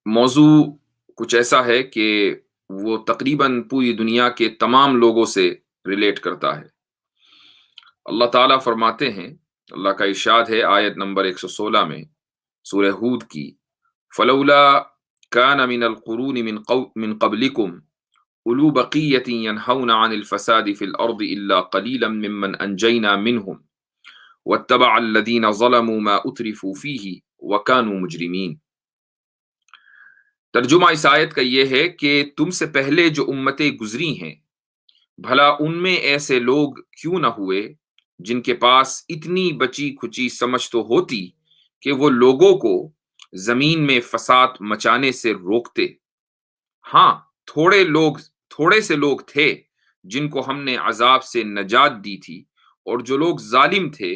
موضوع کچھ ایسا ہے کہ وہ تقریباً پوری دنیا کے تمام لوگوں سے ریلیٹ کرتا ہے۔ اللہ تعالیٰ فرماتے ہیں، اللہ کا ارشاد ہے آیت نمبر 116 میں سورہ ہود کی، فلولا كان من القرون من قبلكم اولو بقیت ینہون عن الفساد فی الارض الا قلیلا ممن انجینا منہم واتبع الذین ظلموا ما اترفوا فیہ وکانوا مجرمین۔ ترجمہ اس آیت کا یہ ہے کہ تم سے پہلے جو امتیں گزری ہیں، بھلا ان میں ایسے لوگ کیوں نہ ہوئے جن کے پاس اتنی بچی کھچی سمجھ تو ہوتی کہ وہ لوگوں کو زمین میں فساد مچانے سے روکتے۔ ہاں، تھوڑے سے لوگ تھے جن کو ہم نے عذاب سے نجات دی تھی، اور جو لوگ ظالم تھے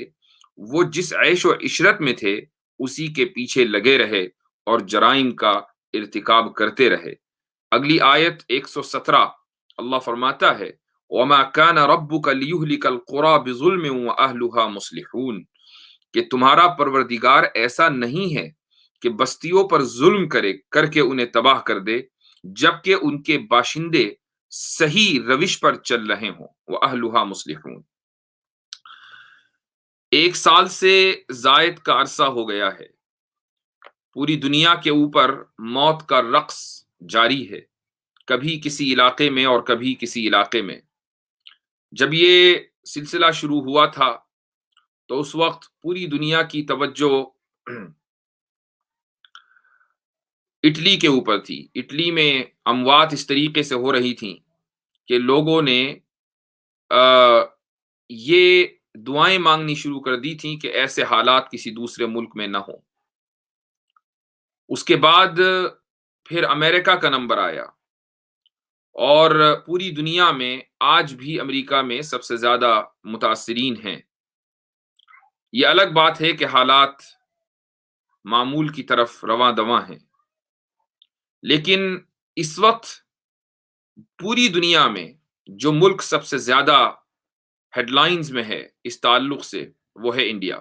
وہ جس عیش و عشرت میں تھے اسی کے پیچھے لگے رہے اور جرائم کا ارتکاب کرتے رہے۔ اگلی آیت 117 اللہ فرماتا ہے، وَمَا كَانَ رَبُّكَ لِيُهْلِكَ الْقُرَىٰ بِظُلْمٍ وَأَهْلُهَا مُصْلِحُونَ، کہ تمہارا پروردگار ایسا نہیں ہے کہ بستیوں پر ظلم کر کے انہیں تباہ کر دے جبکہ ان کے باشندے صحیح روش پر چل رہے ہوں۔ وَأَهْلُهَا مُصْلِحُونَ۔ 1 سال سے زائد کا عرصہ ہو گیا ہے، پوری دنیا کے اوپر موت کا رقص جاری ہے، کبھی کسی علاقے میں اور کبھی کسی علاقے میں۔ جب یہ سلسلہ شروع ہوا تھا تو اس وقت پوری دنیا کی توجہ اٹلی کے اوپر تھی۔ اٹلی میں اموات اس طریقے سے ہو رہی تھیں کہ لوگوں نے یہ دعائیں مانگنی شروع کر دی تھیں کہ ایسے حالات کسی دوسرے ملک میں نہ ہوں۔ اس کے بعد پھر امریکہ کا نمبر آیا، اور پوری دنیا میں آج بھی امریکہ میں سب سے زیادہ متاثرین ہیں۔ یہ الگ بات ہے کہ حالات معمول کی طرف رواں دواں ہیں، لیکن اس وقت پوری دنیا میں جو ملک سب سے زیادہ ہیڈ لائنز میں ہے اس تعلق سے وہ ہے انڈیا،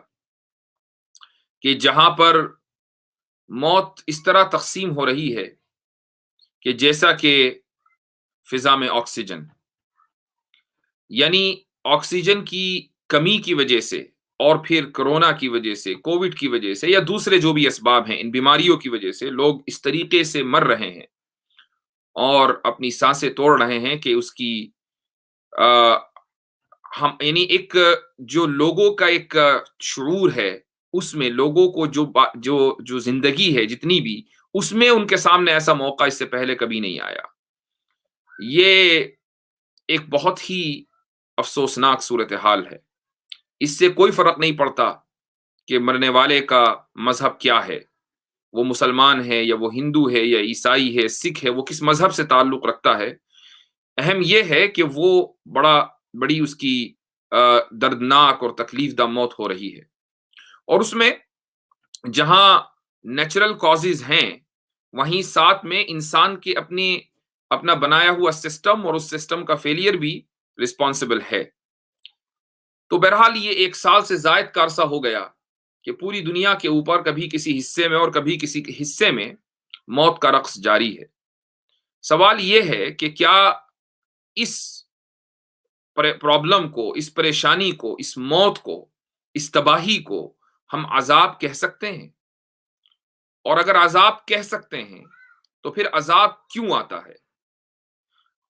کہ جہاں پر موت اس طرح تقسیم ہو رہی ہے کہ جیسا کہ فضا میں آکسیجن، یعنی آکسیجن کی کمی کی وجہ سے اور پھر کرونا کی وجہ سے، کووڈ کی وجہ سے یا دوسرے جو بھی اسباب ہیں، ان بیماریوں کی وجہ سے لوگ اس طریقے سے مر رہے ہیں اور اپنی سانسیں توڑ رہے ہیں کہ اس کی یعنی ایک جو لوگوں کا ایک شعور ہے، اس میں لوگوں کو جو زندگی ہے جتنی بھی، اس میں ان کے سامنے ایسا موقع اس سے پہلے کبھی نہیں آیا۔ یہ ایک بہت ہی افسوسناک صورتحال ہے۔ اس سے کوئی فرق نہیں پڑتا کہ مرنے والے کا مذہب کیا ہے، وہ مسلمان ہے یا وہ ہندو ہے یا عیسائی ہے، سکھ ہے، وہ کس مذہب سے تعلق رکھتا ہے۔ اہم یہ ہے کہ وہ بڑی اس کی دردناک اور تکلیف دہ موت ہو رہی ہے، اور اس میں جہاں نیچرل کازز ہیں وہیں ساتھ میں انسان کے اپنا بنایا ہوا سسٹم اور اس سسٹم کا فیلئر بھی رسپانسبل ہے۔ تو بہرحال یہ 1 سال سے زائد کا عرصہ ہو گیا کہ پوری دنیا کے اوپر کبھی کسی حصے میں اور کبھی کسی حصے میں موت کا رقص جاری ہے۔ سوال یہ ہے کہ کیا اس پرابلم کو، اس پریشانی کو، اس موت کو، اس تباہی کو ہم عذاب کہہ سکتے ہیں؟ اور اگر عذاب کہہ سکتے ہیں تو پھر عذاب کیوں آتا ہے؟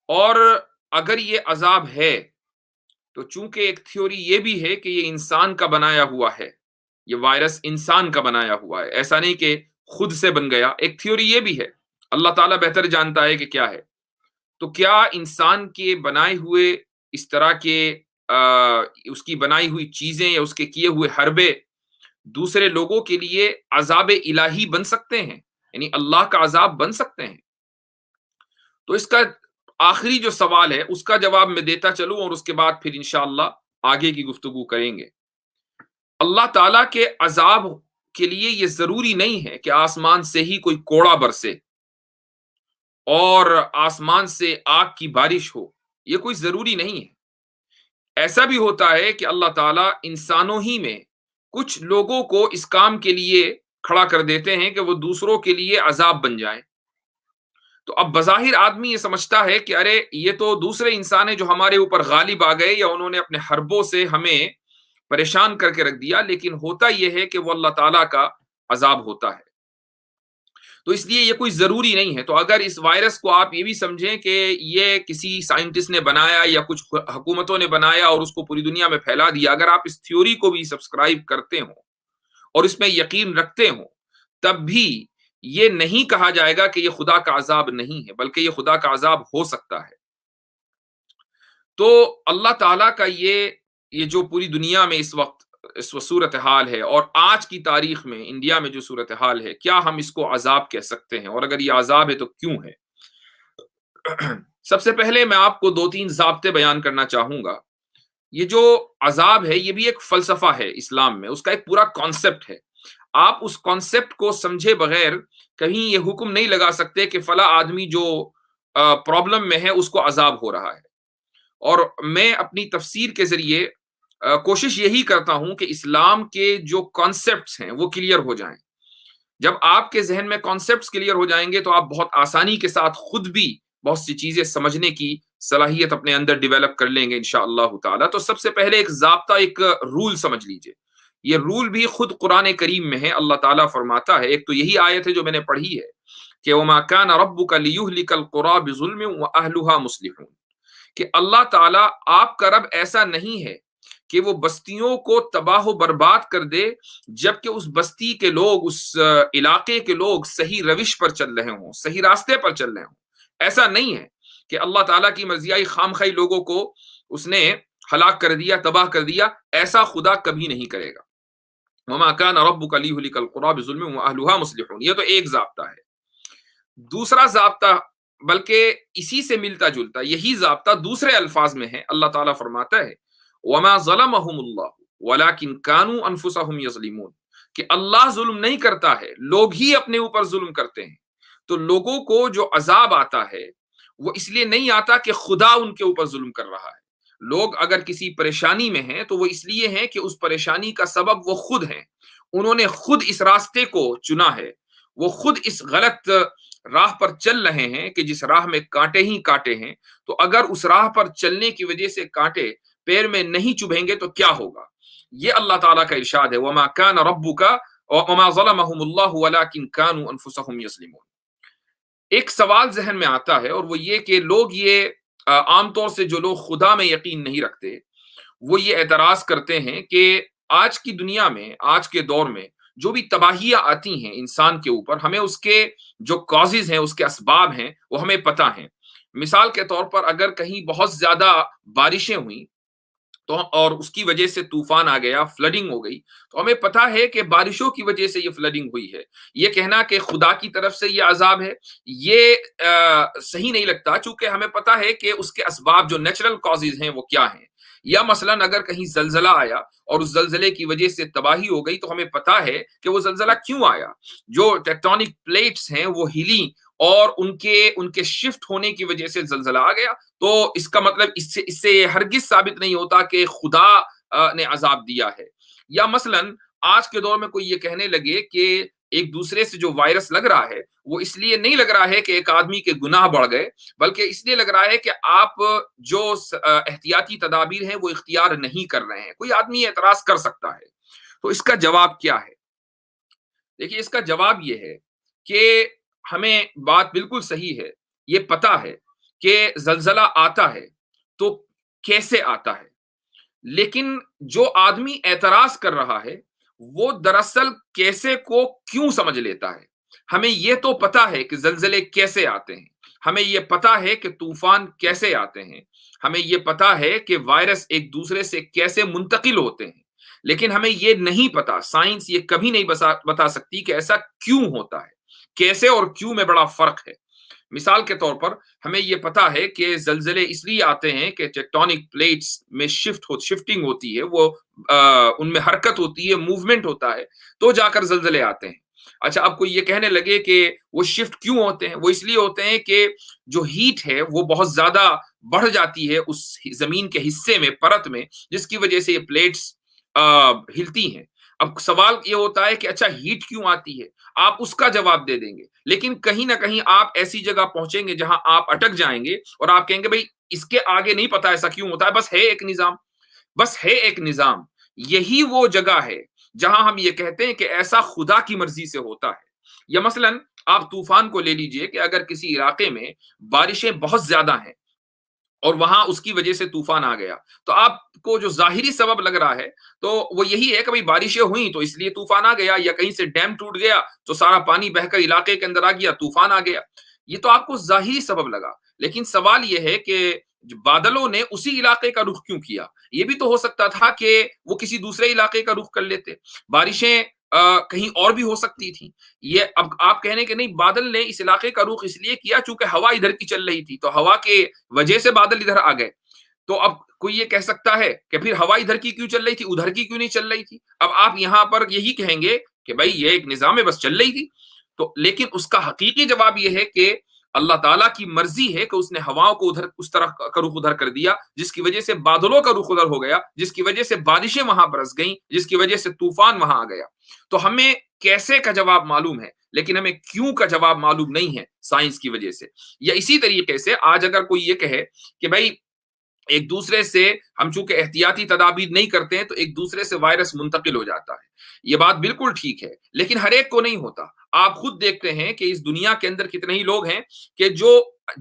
اور اگر یہ عذاب ہے تو چونکہ ایک تھیوری یہ بھی ہے کہ یہ انسان کا بنایا ہوا ہے، یہ وائرس انسان کا بنایا ہوا ہے، ایسا نہیں کہ خود سے بن گیا، ایک تھیوری یہ بھی ہے، اللہ تعالیٰ بہتر جانتا ہے کہ کیا ہے۔ تو کیا انسان کے بنائے ہوئے اس طرح کے اس کی بنائی ہوئی چیزیں یا اس کے کیے ہوئے حربے دوسرے لوگوں کے لیے عذاب الہی بن سکتے ہیں، یعنی اللہ کا عذاب بن سکتے ہیں؟ تو اس کا آخری جو سوال ہے اس کا جواب میں دیتا چلوں، اور اس کے بعد پھر انشاءاللہ آگے کی گفتگو کریں گے۔ اللہ تعالیٰ کے عذاب کے لیے یہ ضروری نہیں ہے کہ آسمان سے ہی کوئی کوڑا برسے اور آسمان سے آگ کی بارش ہو، یہ کوئی ضروری نہیں ہے۔ ایسا بھی ہوتا ہے کہ اللہ تعالیٰ انسانوں ہی میں کچھ لوگوں کو اس کام کے لیے کھڑا کر دیتے ہیں کہ وہ دوسروں کے لیے عذاب بن جائیں. تو اب بظاہر آدمی یہ سمجھتا ہے کہ ارے یہ تو دوسرے انسان ہیں جو ہمارے اوپر غالب آ گئے یا انہوں نے اپنے حربوں سے ہمیں پریشان کر کے رکھ دیا، لیکن ہوتا یہ ہے کہ وہ اللہ تعالیٰ کا عذاب ہوتا ہے. تو اس لیے یہ کوئی ضروری نہیں ہے. تو اگر اس وائرس کو آپ یہ بھی سمجھیں کہ یہ کسی سائنٹسٹ نے بنایا یا کچھ حکومتوں نے بنایا اور اس کو پوری دنیا میں پھیلا دیا، اگر آپ اس تھیوری کو بھی سبسکرائب کرتے ہوں اور اس میں یقین رکھتے ہوں، تب بھی یہ نہیں کہا جائے گا کہ یہ خدا کا عذاب نہیں ہے، بلکہ یہ خدا کا عذاب ہو سکتا ہے. تو اللہ تعالیٰ کا یہ جو پوری دنیا میں اس وقت صورتحال ہے اور آج کی تاریخ میں انڈیا میں جو صورتحال ہے، کیا ہم اس کو عذاب کہہ سکتے ہیں؟ اور اگر یہ عذاب ہے تو کیوں ہے؟ سب سے پہلے میں آپ کو 2-3 ضابطے بیان کرنا چاہوں گا. یہ جو عذاب ہے یہ بھی ایک فلسفہ ہے اسلام میں، اس کا ایک پورا کانسیپٹ ہے. آپ اس کانسیپٹ کو سمجھے بغیر کہیں یہ حکم نہیں لگا سکتے کہ فلاں آدمی جو پرابلم میں ہے اس کو عذاب ہو رہا ہے. اور میں اپنی تفسیر کے ذریعے کوشش یہی کرتا ہوں کہ اسلام کے جو کانسیپٹس ہیں وہ کلیئر ہو جائیں. جب آپ کے ذہن میں کانسیپٹس کلیئر ہو جائیں گے تو آپ بہت آسانی کے ساتھ خود بھی بہت سی چیزیں سمجھنے کی صلاحیت اپنے اندر ڈیولپ کر لیں گے انشاءاللہ تعالی. تو سب سے پہلے ایک ضابطہ، ایک رول سمجھ لیجئے. یہ رول بھی خود قرآن کریم میں ہے. اللہ تعالیٰ فرماتا ہے، ایک تو یہی آیت ہے جو میں نے پڑھی ہے کہ وَمَا كَانَ رَبُّكَ لِيُهْلِكَ الْقُرَىٰ بِظُلْمٍ وَأَهْلُهَا مُصْلِحُونَ، کہ اللہ تعالیٰ آپ کا رب ایسا نہیں ہے کہ وہ بستیوں کو تباہ و برباد کر دے جبکہ اس بستی کے لوگ، اس علاقے کے لوگ صحیح روش پر چل رہے ہوں، صحیح راستے پر چل رہے ہوں. ایسا نہیں ہے کہ اللہ تعالیٰ کی مرضی آئی خام خواہی لوگوں کو اس نے ہلاک کر دیا، تباہ کر دیا. ایسا خدا کبھی نہیں کرے گا. وَمَا كَانَ رَبُّكَ لِيُهْلِكَ الْقُرَىٰ بِظُلْمٍ وَأَهْلُهَا مُصْلِحُونَ. یہ تو ایک ضابطہ ہے. دوسرا ضابطہ، بلکہ اسی سے ملتا جلتا یہی ضابطہ دوسرے الفاظ میں ہے. اللہ تعالیٰ فرماتا ہے وَمَا ظَلَمَهُمُ اللَّهُ وَلَٰكِن كَانُوا أَنفُسَهُمْ يَظْلِمُونَ، کہ اللہ ظلم نہیں کرتا ہے، لوگ ہی اپنے اوپر ظلم کرتے ہیں. تو لوگوں کو جو عذاب آتا ہے وہ اس لیے نہیں آتا کہ خدا ان کے اوپر ظلم کر رہا ہے. لوگ اگر کسی پریشانی میں ہیں تو وہ اس لیے ہیں کہ اس پریشانی کا سبب وہ خود ہیں. انہوں نے خود اس راستے کو چنا ہے، وہ خود اس غلط راہ پر چل رہے ہیں کہ جس راہ میں کانٹے ہی کانٹے ہیں. تو اگر اس راہ پر چلنے کی وجہ سے کانٹے پیر میں نہیں چبھیں گے تو کیا ہوگا؟ یہ اللہ تعالیٰ کا ارشاد ہے وَمَا كَانَ رَبُّكَ وَمَا ظَلَمَهُمُ اللَّهُ وَلَٰكِن كَانُوا أَنفُسَهُمْ يَظْلِمُونَ. ایک سوال ذہن میں آتا ہے اور وہ یہ کہ لوگ عام طور سے جو لوگ خدا میں یقین نہیں رکھتے وہ یہ اعتراض کرتے ہیں کہ آج کی دنیا میں، آج کے دور میں جو بھی تباہیاں آتی ہیں انسان کے اوپر، ہمیں اس کے جو کازز ہیں، اس کے اسباب ہیں، وہ ہمیں پتہ ہیں. مثال کے طور پر اگر کہیں بہت زیادہ بارشیں ہوئیں تو اور اس کی وجہ سے طوفان آ گیا، فلڈنگ ہو گئی، تو ہمیں پتہ ہے کہ بارشوں کی وجہ سے یہ فلڈنگ ہوئی ہے. یہ کہنا کہ خدا کی طرف سے یہ عذاب ہے، یہ صحیح نہیں لگتا، چونکہ ہمیں پتہ ہے کہ اس کے اسباب جو نیچرل کازز ہیں وہ کیا ہیں. یا مثلا اگر کہیں زلزلہ آیا اور اس زلزلے کی وجہ سے تباہی ہو گئی تو ہمیں پتہ ہے کہ وہ زلزلہ کیوں آیا. جو ٹیکٹونک پلیٹس ہیں وہ ہلیں اور ان کے شفٹ ہونے کی وجہ سے زلزلہ آ گیا. تو اس کا مطلب اس سے یہ ہرگز ثابت نہیں ہوتا کہ خدا نے عذاب دیا ہے. یا مثلا آج کے دور میں کوئی یہ کہنے لگے کہ ایک دوسرے سے جو وائرس لگ رہا ہے وہ اس لیے نہیں لگ رہا ہے کہ ایک آدمی کے گناہ بڑھ گئے، بلکہ اس لیے لگ رہا ہے کہ آپ جو احتیاطی تدابیر ہیں وہ اختیار نہیں کر رہے ہیں. کوئی آدمی اعتراض کر سکتا ہے. تو اس کا جواب کیا ہے؟ دیکھیے، اس کا جواب یہ ہے کہ ہمیں بات بالکل صحیح ہے، یہ پتہ ہے کہ زلزلہ آتا ہے تو کیسے آتا ہے، لیکن جو آدمی اعتراض کر رہا ہے وہ دراصل کیسے کو کیوں سمجھ لیتا ہے. ہمیں یہ تو پتہ ہے کہ زلزلے کیسے آتے ہیں، ہمیں یہ پتہ ہے کہ طوفان کیسے آتے ہیں، ہمیں یہ پتہ ہے کہ وائرس ایک دوسرے سے کیسے منتقل ہوتے ہیں، لیکن ہمیں یہ نہیں پتہ، سائنس یہ کبھی نہیں بتا سکتی کہ ایسا کیوں ہوتا ہے. کیسے اور کیوں میں بڑا فرق ہے. مثال کے طور پر ہمیں یہ پتا ہے کہ زلزلے اس لیے آتے ہیں کہ ٹیکٹونک پلیٹس میں شفٹنگ ہوتی ہے، وہ ان میں حرکت ہوتی ہے، موومنٹ ہوتا ہے، تو جا کر زلزلے آتے ہیں. اچھا، اب کوئی یہ کہنے لگے کہ وہ شفٹ کیوں ہوتے ہیں؟ وہ اس لیے ہوتے ہیں کہ جو ہیٹ ہے وہ بہت زیادہ بڑھ جاتی ہے اس زمین کے حصے میں، پرت میں، جس کی وجہ سے یہ پلیٹس ہلتی ہیں. اب سوال یہ ہوتا ہے کہ اچھا ہیٹ کیوں آتی ہے، آپ اس کا جواب دے دیں گے، لیکن کہیں نہ کہیں آپ ایسی جگہ پہنچیں گے جہاں آپ اٹک جائیں گے اور آپ کہیں گے بھائی اس کے آگے نہیں پتا ایسا کیوں ہوتا ہے، بس ہے ایک نظام، بس ہے ایک نظام۔ یہی وہ جگہ ہے جہاں ہم یہ کہتے ہیں کہ ایسا خدا کی مرضی سے ہوتا ہے۔ یا مثلاً آپ طوفان کو لے لیجئے کہ اگر کسی علاقے میں بارشیں بہت زیادہ ہیں اور وہاں اس کی وجہ سے طوفان آ گیا، تو آپ کو جو ظاہری سبب لگ رہا ہے تو وہ یہی ہے کہ بھئی بارشیں ہوئیں تو اس لیے طوفان آ گیا، یا کہیں سے ڈیم ٹوٹ گیا تو سارا پانی بہہ کر علاقے کے اندر آ گیا، طوفان آ گیا۔ یہ تو آپ کو ظاہری سبب لگا، لیکن سوال یہ ہے کہ بادلوں نے اسی علاقے کا رخ کیوں کیا؟ یہ بھی تو ہو سکتا تھا کہ وہ کسی دوسرے علاقے کا رخ کر لیتے۔ بارشیں کہیں اور بھی ہو سکتی تھیں۔ یہ اب آپ کہنے کہ نہیں بادل نے اس علاقے کا رخ اس لیے کیا چونکہ ہوا ادھر کی چل رہی تھی، تو ہوا کے وجہ سے بادل ادھر آ گئے۔ تو اب کوئی یہ کہہ سکتا ہے کہ پھر ہوا ادھر کی کیوں چل رہی تھی، ادھر کی کیوں نہیں چل رہی تھی؟ اب آپ یہاں پر یہی کہیں گے کہ بھائی یہ ایک نظام ہے، بس چل رہی تھی۔ تو لیکن اس کا حقیقی جواب یہ ہے کہ اللہ تعالیٰ کی مرضی ہے کہ اس نے ہواؤں کو ادھر اس طرح کا رخ ادھر کر دیا، جس کی وجہ سے بادلوں کا رخ ادھر ہو گیا، جس کی وجہ سے بارشیں وہاں برس گئیں، جس کی وجہ سے طوفان وہاں آ گیا۔ تو ہمیں کیسے کا جواب معلوم ہے، لیکن ہمیں کیوں کا جواب معلوم نہیں ہے سائنس کی وجہ سے۔ یا اسی طریقے سے آج اگر کوئی یہ کہے کہ بھائی ایک دوسرے سے ہم چونکہ احتیاطی تدابیر نہیں کرتے ہیں تو ایک دوسرے سے وائرس منتقل ہو جاتا ہے، یہ بات بالکل ٹھیک ہے، لیکن ہر ایک کو نہیں ہوتا۔ آپ خود دیکھتے ہیں کہ اس دنیا کے اندر کتنے ہی لوگ ہیں کہ جو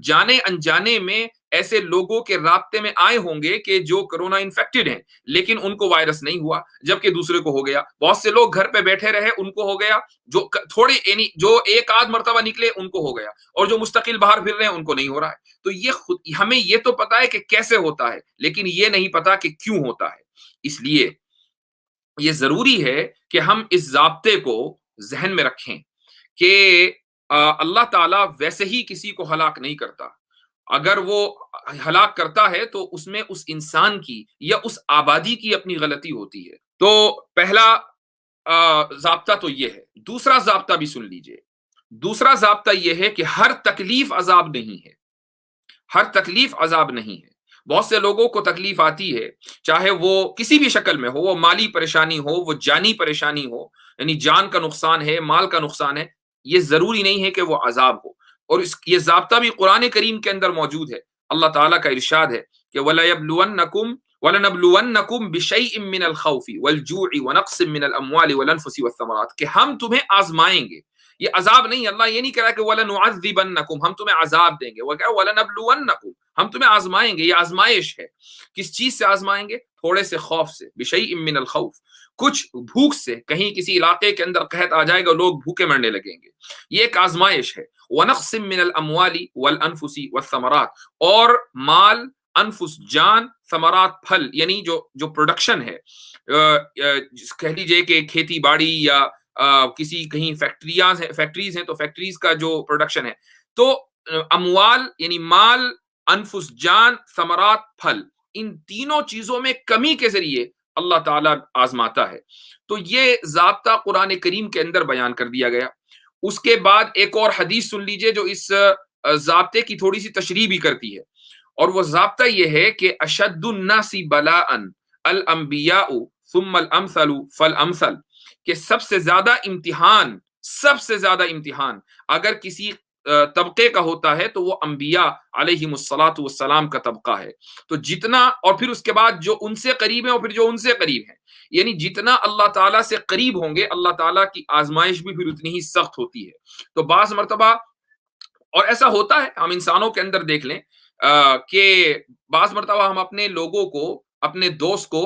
جانے انجانے میں ایسے لوگوں کے رابطے میں آئے ہوں گے کہ جو کرونا انفیکٹڈ ہیں، لیکن ان کو وائرس نہیں ہوا جبکہ دوسرے کو ہو گیا۔ بہت سے لوگ گھر پہ بیٹھے رہے، ان کو ہو گیا، جو تھوڑے یعنی جو ایک آدھ مرتبہ نکلے ان کو ہو گیا، اور جو مستقل باہر پھر رہے ہیں ان کو نہیں ہو رہا ہے۔ تو یہ خود ہمیں یہ تو پتا ہے کہ کیسے ہوتا ہے، لیکن یہ نہیں پتا کہ کیوں ہوتا ہے۔ اس لیے یہ ضروری ہے کہ ہم اس ضابطے کو ذہن میں رکھیں کہ اللہ تعالیٰ ویسے ہی کسی کو ہلاک نہیں کرتا۔ اگر وہ ہلاک کرتا ہے تو اس میں اس انسان کی یا اس آبادی کی اپنی غلطی ہوتی ہے۔ تو پہلا ضابطہ تو یہ ہے۔ دوسرا ضابطہ بھی سن لیجئے۔ دوسرا ضابطہ یہ ہے کہ ہر تکلیف عذاب نہیں ہے، ہر تکلیف عذاب نہیں ہے۔ بہت سے لوگوں کو تکلیف آتی ہے، چاہے وہ کسی بھی شکل میں ہو، وہ مالی پریشانی ہو، وہ جانی پریشانی ہو، یعنی جان کا نقصان ہے، مال کا نقصان ہے، یہ ضروری نہیں ہے کہ وہ عذاب ہو۔ اور یہ ضابطہ بھی قرآن کریم کے اندر موجود ہے۔ اللہ تعالیٰ کا ارشاد ہے کہ وَلَنَبْلُوَنَّكُمْ بِشَيْءٍ مِّنَ الْخَوْفِ وَالْجُوعِ وَنَقْصٍ مِّنَ الْأَمْوَالِ وَالْأَنفُسِ وَالثَّمَرَاتِ، کہ ہم تمہیں آزمائیں گے۔ یہ عذاب نہیں، اللہ یہ نہیں کہہ رہا کہ وَلَنُعَذِّبَنَّكُمْ، ہم تمہیں عذاب دیں گے، وہ کہہ رہا وَلَنَبْلُوَنَّكُمْ، ہم تمہیں آزمائیں گے۔ یہ آزمائش ہے۔ کس چیز سے آزمائیں گے؟ تھوڑے سے خوف سے، بِشَيْءٍ مِّنَ الْخَوْفِ، کچھ بھوک سے، کہیں کسی علاقے کے اندر قحط آ جائے گا، لوگ بھوکے مرنے لگیں گے، یہ ایک آزمائش ہے۔ وَنَقْصٍ مِّنَ الْأَمْوَالِ وَالْأَنفُسِ وَالثَّمَرَاتِ، اور مال، انفس جان، ثمرات پھل، یعنی جو پروڈکشن ہے، کہہ لیجئے کہ کھیتی باڑی یا کسی کہیں فیکٹریز ہیں تو فیکٹریز کا جو پروڈکشن ہے، تو اموال یعنی مال، انفس جان، ثمرات پھل، ان تینوں چیزوں میں کمی کے ذریعے اللہ تعالیٰ آزماتا ہے۔ تو یہ ضابطہ قرآن کریم کے اندر بیان کر دیا گیا۔ اس کے بعد ایک اور حدیث سن لیجئے جو اس ضابطے کی تھوڑی سی تشریح بھی کرتی ہے، اور وہ ضابطہ یہ ہے کہ اشد الناس بلاء الانبیاء ثم الامثل فالامثل، کہ سب سے زیادہ امتحان اگر کسی طبقے کا ہوتا ہے تو وہ انبیاء علیہم الصلاۃ والسلام کا طبقہ ہے۔ تو جتنا، اور پھر اس کے بعد جو ان سے قریب ہیں اور پھر جو ان سے قریب ہیں، یعنی جتنا اللہ تعالیٰ سے قریب ہوں گے اللہ تعالیٰ کی آزمائش بھی پھر اتنی ہی سخت ہوتی ہے۔ تو بعض مرتبہ، اور ایسا ہوتا ہے ہم انسانوں کے اندر دیکھ لیں کہ بعض مرتبہ ہم اپنے لوگوں کو، اپنے دوست کو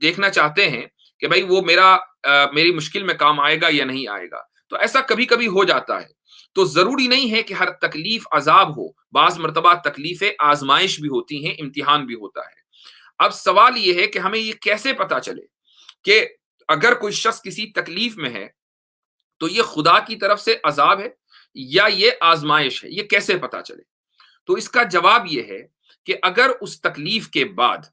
دیکھنا چاہتے ہیں کہ بھائی وہ میری مشکل میں کام آئے گا یا نہیں آئے گا، تو ایسا کبھی کبھی ہو جاتا ہے۔ تو ضروری نہیں ہے کہ ہر تکلیف عذاب ہو، بعض مرتبہ تکلیفیں آزمائش بھی ہوتی ہیں، امتحان بھی ہوتا ہے۔ اب سوال یہ ہے کہ ہمیں یہ کیسے پتا چلے کہ اگر کوئی شخص کسی تکلیف میں ہے تو یہ خدا کی طرف سے عذاب ہے یا یہ آزمائش ہے، یہ کیسے پتا چلے؟ تو اس کا جواب یہ ہے کہ اگر اس تکلیف کے بعد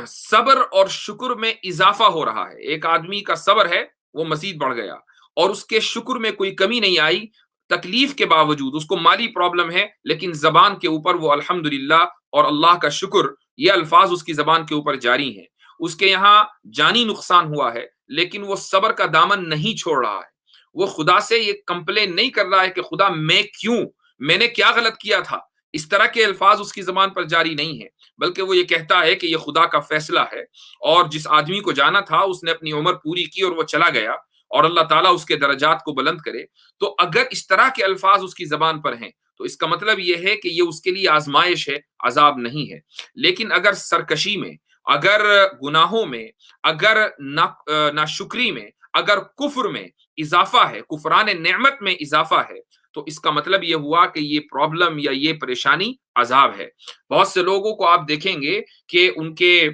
صبر اور شکر میں اضافہ ہو رہا ہے، ایک آدمی کا صبر ہے وہ مزید بڑھ گیا اور اس کے شکر میں کوئی کمی نہیں آئی، تکلیف کے باوجود اس کو مالی پرابلم ہے لیکن زبان کے اوپر وہ الحمدللہ اور اللہ کا شکر، یہ الفاظ اس کی زبان کے اوپر جاری ہیں، اس کے یہاں جانی نقصان ہوا ہے لیکن وہ صبر کا دامن نہیں چھوڑ رہا ہے. وہ خدا سے یہ کمپلین نہیں کر رہا ہے کہ خدا میں نے کیا غلط کیا تھا. اس طرح کے الفاظ اس کی زبان پر جاری نہیں ہے، بلکہ وہ یہ کہتا ہے کہ یہ خدا کا فیصلہ ہے، اور جس آدمی کو جانا تھا اس نے اپنی عمر پوری کی اور وہ چلا گیا، اور اللہ تعالیٰ اس کے درجات کو بلند کرے. تو اگر اس طرح کے الفاظ اس کی زبان پر ہیں تو اس کا مطلب یہ ہے کہ یہ اس کے لیے آزمائش ہے، عذاب نہیں ہے. لیکن اگر سرکشی میں، اگر گناہوں میں، اگر ناشکری میں، اگر کفر میں اضافہ ہے، کفران نعمت میں اضافہ ہے، تو اس کا مطلب یہ ہوا کہ یہ پرابلم یا یہ پریشانی عذاب ہے. بہت سے لوگوں کو آپ دیکھیں گے کہ ان کے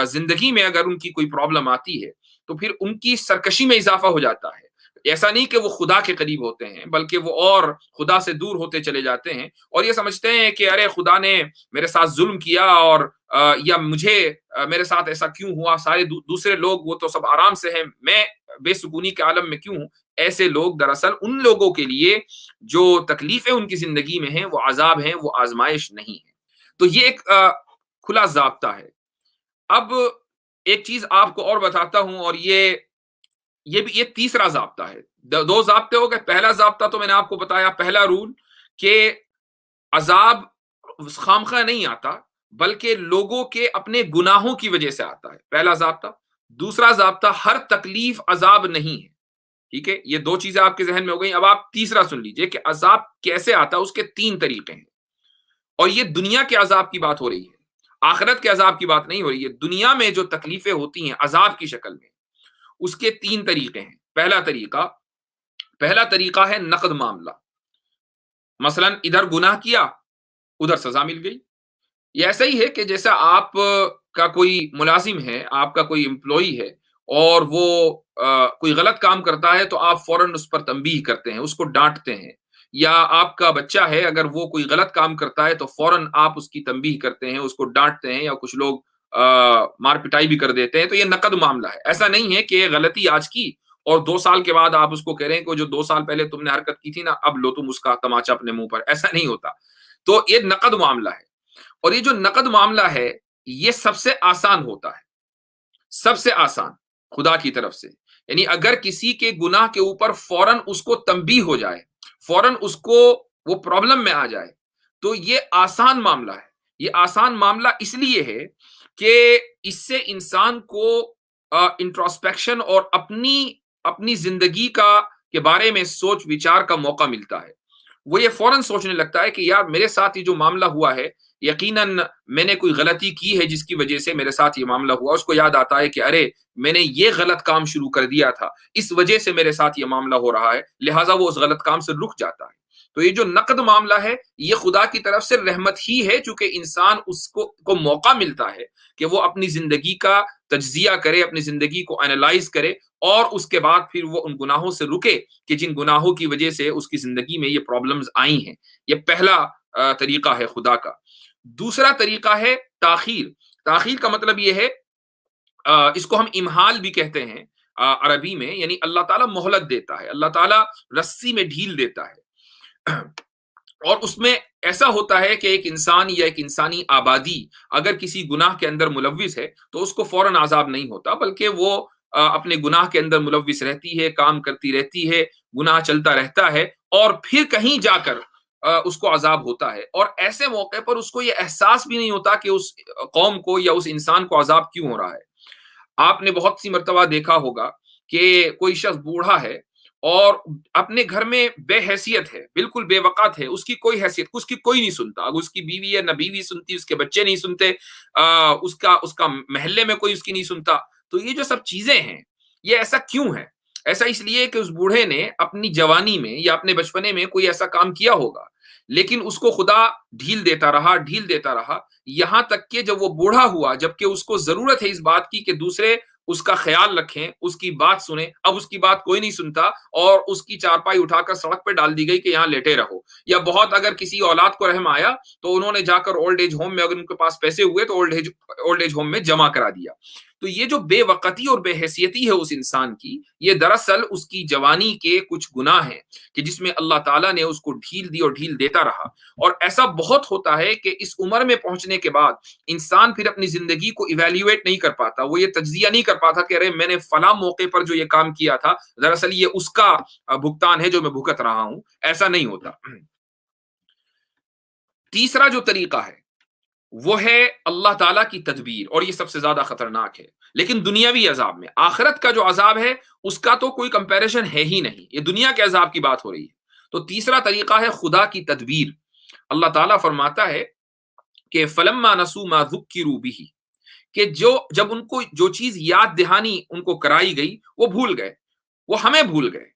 زندگی میں اگر ان کی کوئی پرابلم آتی ہے تو پھر ان کی سرکشی میں اضافہ ہو جاتا ہے. ایسا نہیں کہ وہ خدا کے قریب ہوتے ہیں، بلکہ وہ اور خدا سے دور ہوتے چلے جاتے ہیں، اور یہ سمجھتے ہیں کہ ارے خدا نے میرے ساتھ ظلم کیا، اور یا مجھے میرے ساتھ ایسا کیوں ہوا، سارے دوسرے لوگ وہ تو سب آرام سے ہیں، میں بے سکونی کے عالم میں کیوں ہوں. ایسے لوگ دراصل ان لوگوں کے لیے جو تکلیفیں ان کی زندگی میں ہیں وہ عذاب ہیں، وہ آزمائش نہیں ہے. تو یہ ایک کھلا ضابطہ ہے. اب ایک چیز آپ کو اور بتاتا ہوں، اور یہ تیسرا ضابطہ ہے. دو ضابطے ہو گئے. پہلا ضابطہ تو میں نے آپ کو بتایا، پہلا رول کہ عذاب خامخواہ نہیں آتا، بلکہ لوگوں کے اپنے گناہوں کی وجہ سے آتا ہے، پہلا ضابطہ. دوسرا ضابطہ، ہر تکلیف عذاب نہیں ہے. ٹھیک ہے، یہ دو چیزیں آپ کے ذہن میں ہو گئی. اب آپ تیسرا سن لیجئے کہ عذاب کیسے آتا ہے. اس کے 3 طریقے ہیں، اور یہ دنیا کے عذاب کی بات ہو رہی ہے، آخرت کے عذاب کی بات نہیں ہو رہی ہے. دنیا میں جو تکلیفیں ہوتی ہیں عذاب کی شکل میں، اس کے 3 طریقے ہیں. پہلا طریقہ ہے نقد معاملہ. مثلا ادھر گناہ کیا، ادھر سزا مل گئی. یہ ایسا ہی ہے کہ جیسا آپ کا کوئی ملازم ہے، آپ کا کوئی امپلائی ہے، اور وہ کوئی غلط کام کرتا ہے تو آپ فوراً اس پر تنبیہ کرتے ہیں، اس کو ڈانٹتے ہیں. یا آپ کا بچہ ہے، اگر وہ کوئی غلط کام کرتا ہے تو فوراً آپ اس کی تنبیہ کرتے ہیں، اس کو ڈانٹتے ہیں، یا کچھ لوگ مار پٹائی بھی کر دیتے ہیں. تو یہ نقد معاملہ ہے. ایسا نہیں ہے کہ یہ غلطی آج کی اور 2 سال کے بعد آپ اس کو کہہ رہے ہیں کہ جو 2 سال پہلے تم نے حرکت کی تھی نا، اب لو تم اس کا تماچا اپنے منہ پر. ایسا نہیں ہوتا. تو یہ نقد معاملہ ہے. اور یہ جو نقد معاملہ ہے یہ سب سے آسان ہوتا ہے، سب سے آسان خدا کی طرف سے. یعنی اگر کسی کے گناہ کے اوپر فوراً اس کو تنبیہ ہو جائے، فوراً اس کو وہ پرابلم میں آ جائے، تو یہ آسان معاملہ ہے. یہ آسان معاملہ اس لیے ہے کہ اس سے انسان کو انٹروسپیکشن اور اپنی زندگی کے بارے میں سوچ وچار کا موقع ملتا ہے. وہ یہ فوراً سوچنے لگتا ہے کہ یار میرے ساتھ یہ جو معاملہ ہوا ہے، یقیناً میں نے کوئی غلطی کی ہے جس کی وجہ سے میرے ساتھ یہ معاملہ ہوا. اس کو یاد آتا ہے کہ ارے میں نے یہ غلط کام شروع کر دیا تھا، اس وجہ سے میرے ساتھ یہ معاملہ ہو رہا ہے، لہٰذا وہ اس غلط کام سے رک جاتا ہے. تو یہ جو نقد معاملہ ہے یہ خدا کی طرف سے رحمت ہی ہے، چونکہ انسان اس کو موقع ملتا ہے کہ وہ اپنی زندگی کا تجزیہ کرے، اپنی زندگی کو انالائز کرے، اور اس کے بعد پھر وہ ان گناہوں سے رکے کہ جن گناہوں کی وجہ سے اس کی زندگی میں یہ پرابلمز آئی ہیں. یہ پہلا طریقہ ہے خدا کا. دوسرا طریقہ ہے تاخیر. تاخیر کا مطلب یہ ہے، اس کو ہم امہال بھی کہتے ہیں عربی میں. یعنی اللہ تعالیٰ مہلت دیتا ہے، اللہ تعالیٰ رسی میں ڈھیل دیتا ہے. اور اس میں ایسا ہوتا ہے کہ ایک انسان یا ایک انسانی آبادی اگر کسی گناہ کے اندر ملوث ہے تو اس کو فوراً عذاب نہیں ہوتا، بلکہ وہ اپنے گناہ کے اندر ملوث رہتی ہے، کام کرتی رہتی ہے، گناہ چلتا رہتا ہے، اور پھر کہیں جا کر اس کو عذاب ہوتا ہے. اور ایسے موقع پر اس کو یہ احساس بھی نہیں ہوتا کہ اس قوم کو یا اس انسان کو عذاب کیوں ہو رہا ہے. آپ نے بہت سی مرتبہ دیکھا ہوگا کہ کوئی شخص بوڑھا ہے اور اپنے گھر میں بے حیثیت ہے، بالکل بے وقت ہے، اس کی کوئی حیثیت، اس کی کوئی نہیں سنتا. اگر اس کی بیوی ہے، نہ بیوی سنتی، اس کے بچے نہیں سنتے، اس کا محلے میں کوئی اس کی نہیں سنتا. تو یہ جو سب چیزیں ہیں یہ ایسا کیوں ہے؟ ایسا اس لیے کہ اس بوڑھے نے اپنی جوانی میں یا اپنے بچپنے میں کوئی ایسا کام کیا ہوگا، لیکن اس کو خدا ڈھیل دیتا رہا یہاں تک کہ جب وہ بوڑھا ہوا، جبکہ اس کو ضرورت ہے اس بات کی کہ دوسرے اس کا خیال رکھیں، اس کی بات سنیں، اب اس کی بات کوئی نہیں سنتا، اور اس کی چارپائی اٹھا کر سڑک پہ ڈال دی گئی کہ یہاں لیٹے رہو. یا بہت اگر کسی اولاد کو رحم آیا تو انہوں نے جا کر اولڈ ایج ہوم میں، اگر ان کے پاس پیسے ہوئے تو اولڈ ایج ہوم میں جمع کرا دیا. تو یہ جو بے وقتی اور بے حیثیتی ہے اس انسان کی، یہ دراصل اس کی جوانی کے کچھ گناہ ہیں کہ جس میں اللہ تعالیٰ نے اس کو ڈھیل دی اور ڈھیل دیتا رہا۔ اور ایسا بہت ہوتا ہے کہ اس عمر میں پہنچنے کے بعد انسان پھر اپنی زندگی کو ایویلیویٹ نہیں کر پاتا، وہ یہ تجزیہ نہیں کر پاتا کہ ارے میں نے فلاں موقع پر جو یہ کام کیا تھا دراصل یہ اس کا بھگتان ہے جو میں بھگت رہا ہوں۔ ایسا نہیں ہوتا۔ تیسرا جو طریقہ ہے وہ ہے اللہ تعالیٰ کی تدبیر، اور یہ سب سے زیادہ خطرناک ہے، لیکن دنیاوی عذاب میں۔ آخرت کا جو عذاب ہے اس کا تو کوئی کمپیریشن ہے ہی نہیں، یہ دنیا کے عذاب کی بات ہو رہی ہے۔ تو تیسرا طریقہ ہے خدا کی تدبیر۔ اللہ تعالیٰ فرماتا ہے کہ فلما نسوا ما ذکروا به، کہ جب ان کو جو چیز یاد دہانی ان کو کرائی گئی وہ بھول گئے، وہ ہمیں بھول گئے۔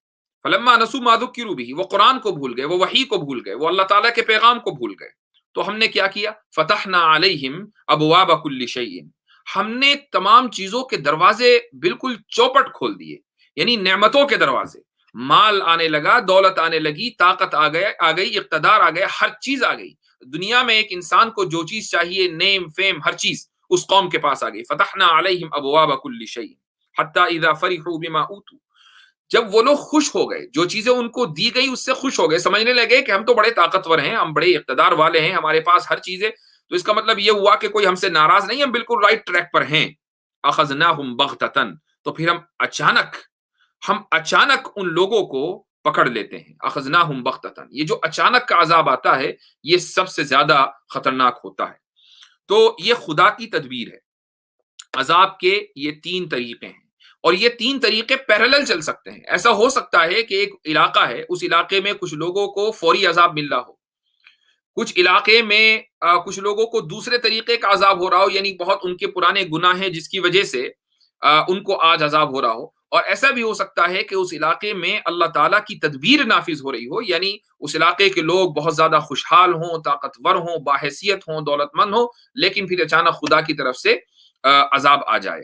فلما نسوا ما ذکروا به، وہ قرآن کو بھول گئے، وہ وحی کو بھول گئے، وہ اللہ تعالیٰ کے پیغام کو بھول گئے۔ تو ہم نے کیا کیا؟ فتحنا علیہم ابواب کل شیء، ہم نے تمام چیزوں کے دروازے بالکل چوپٹ کھول دیے، یعنی نعمتوں کے دروازے۔ مال آنے لگا، دولت آنے لگی، طاقت آ گئی، اقتدار آ گیا، ہر چیز آ گئی۔ دنیا میں ایک انسان کو جو چیز چاہیے، نیم فیم ہر چیز اس قوم کے پاس آ گئی۔ فتحنا علیہم ابواب کل شیء حتی اذا فرحوا بما اوتوا، جب وہ لوگ خوش ہو گئے، جو چیزیں ان کو دی گئی اس سے خوش ہو گئے، سمجھنے لگے کہ ہم تو بڑے طاقتور ہیں، ہم بڑے اقتدار والے ہیں، ہمارے پاس ہر چیز ہے، تو اس کا مطلب یہ ہوا کہ کوئی ہم سے ناراض نہیں، ہم بالکل رائٹ ٹریک پر ہیں۔ اخذناہم بغتۃ، تو پھر ہم اچانک ان لوگوں کو پکڑ لیتے ہیں۔ اخذناہم بغتۃ، یہ جو اچانک کا عذاب آتا ہے یہ سب سے زیادہ خطرناک ہوتا ہے۔ تو یہ خدا کی تدبیر ہے۔ عذاب کے یہ تین طریقے ہیں، اور یہ تین طریقے پیرالل چل سکتے ہیں۔ ایسا ہو سکتا ہے کہ ایک علاقہ ہے، اس علاقے میں کچھ لوگوں کو فوری عذاب مل رہا ہو، کچھ علاقے میں کچھ لوگوں کو دوسرے طریقے کا عذاب ہو رہا ہو، یعنی بہت ان کے پرانے گناہ ہیں جس کی وجہ سے ان کو آج عذاب ہو رہا ہو۔ اور ایسا بھی ہو سکتا ہے کہ اس علاقے میں اللہ تعالیٰ کی تدبیر نافذ ہو رہی ہو، یعنی اس علاقے کے لوگ بہت زیادہ خوشحال ہوں، طاقتور ہوں، باحیثیت ہوں، دولت مند ہوں، لیکن پھر اچانک خدا کی طرف سے عذاب آ جائے۔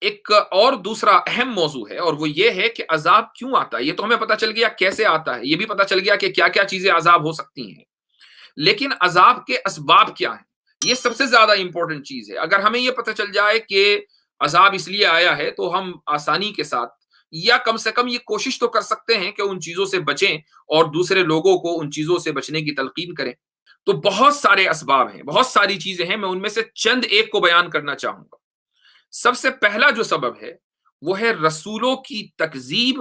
ایک اور دوسرا اہم موضوع ہے، اور وہ یہ ہے کہ عذاب کیوں آتا ہے۔ یہ تو ہمیں پتہ چل گیا کیسے آتا ہے، یہ بھی پتہ چل گیا کہ کیا کیا چیزیں عذاب ہو سکتی ہیں، لیکن عذاب کے اسباب کیا ہیں، یہ سب سے زیادہ امپورٹنٹ چیز ہے۔ اگر ہمیں یہ پتہ چل جائے کہ عذاب اس لیے آیا ہے تو ہم آسانی کے ساتھ، یا کم سے کم یہ کوشش تو کر سکتے ہیں کہ ان چیزوں سے بچیں اور دوسرے لوگوں کو ان چیزوں سے بچنے کی تلقین کریں۔ تو بہت سارے اسباب ہیں، بہت ساری چیزیں ہیں، میں ان میں سے چند ایک کو بیان کرنا چاہوں گا۔ سب سے پہلا جو سبب ہے وہ ہے رسولوں کی تکذیب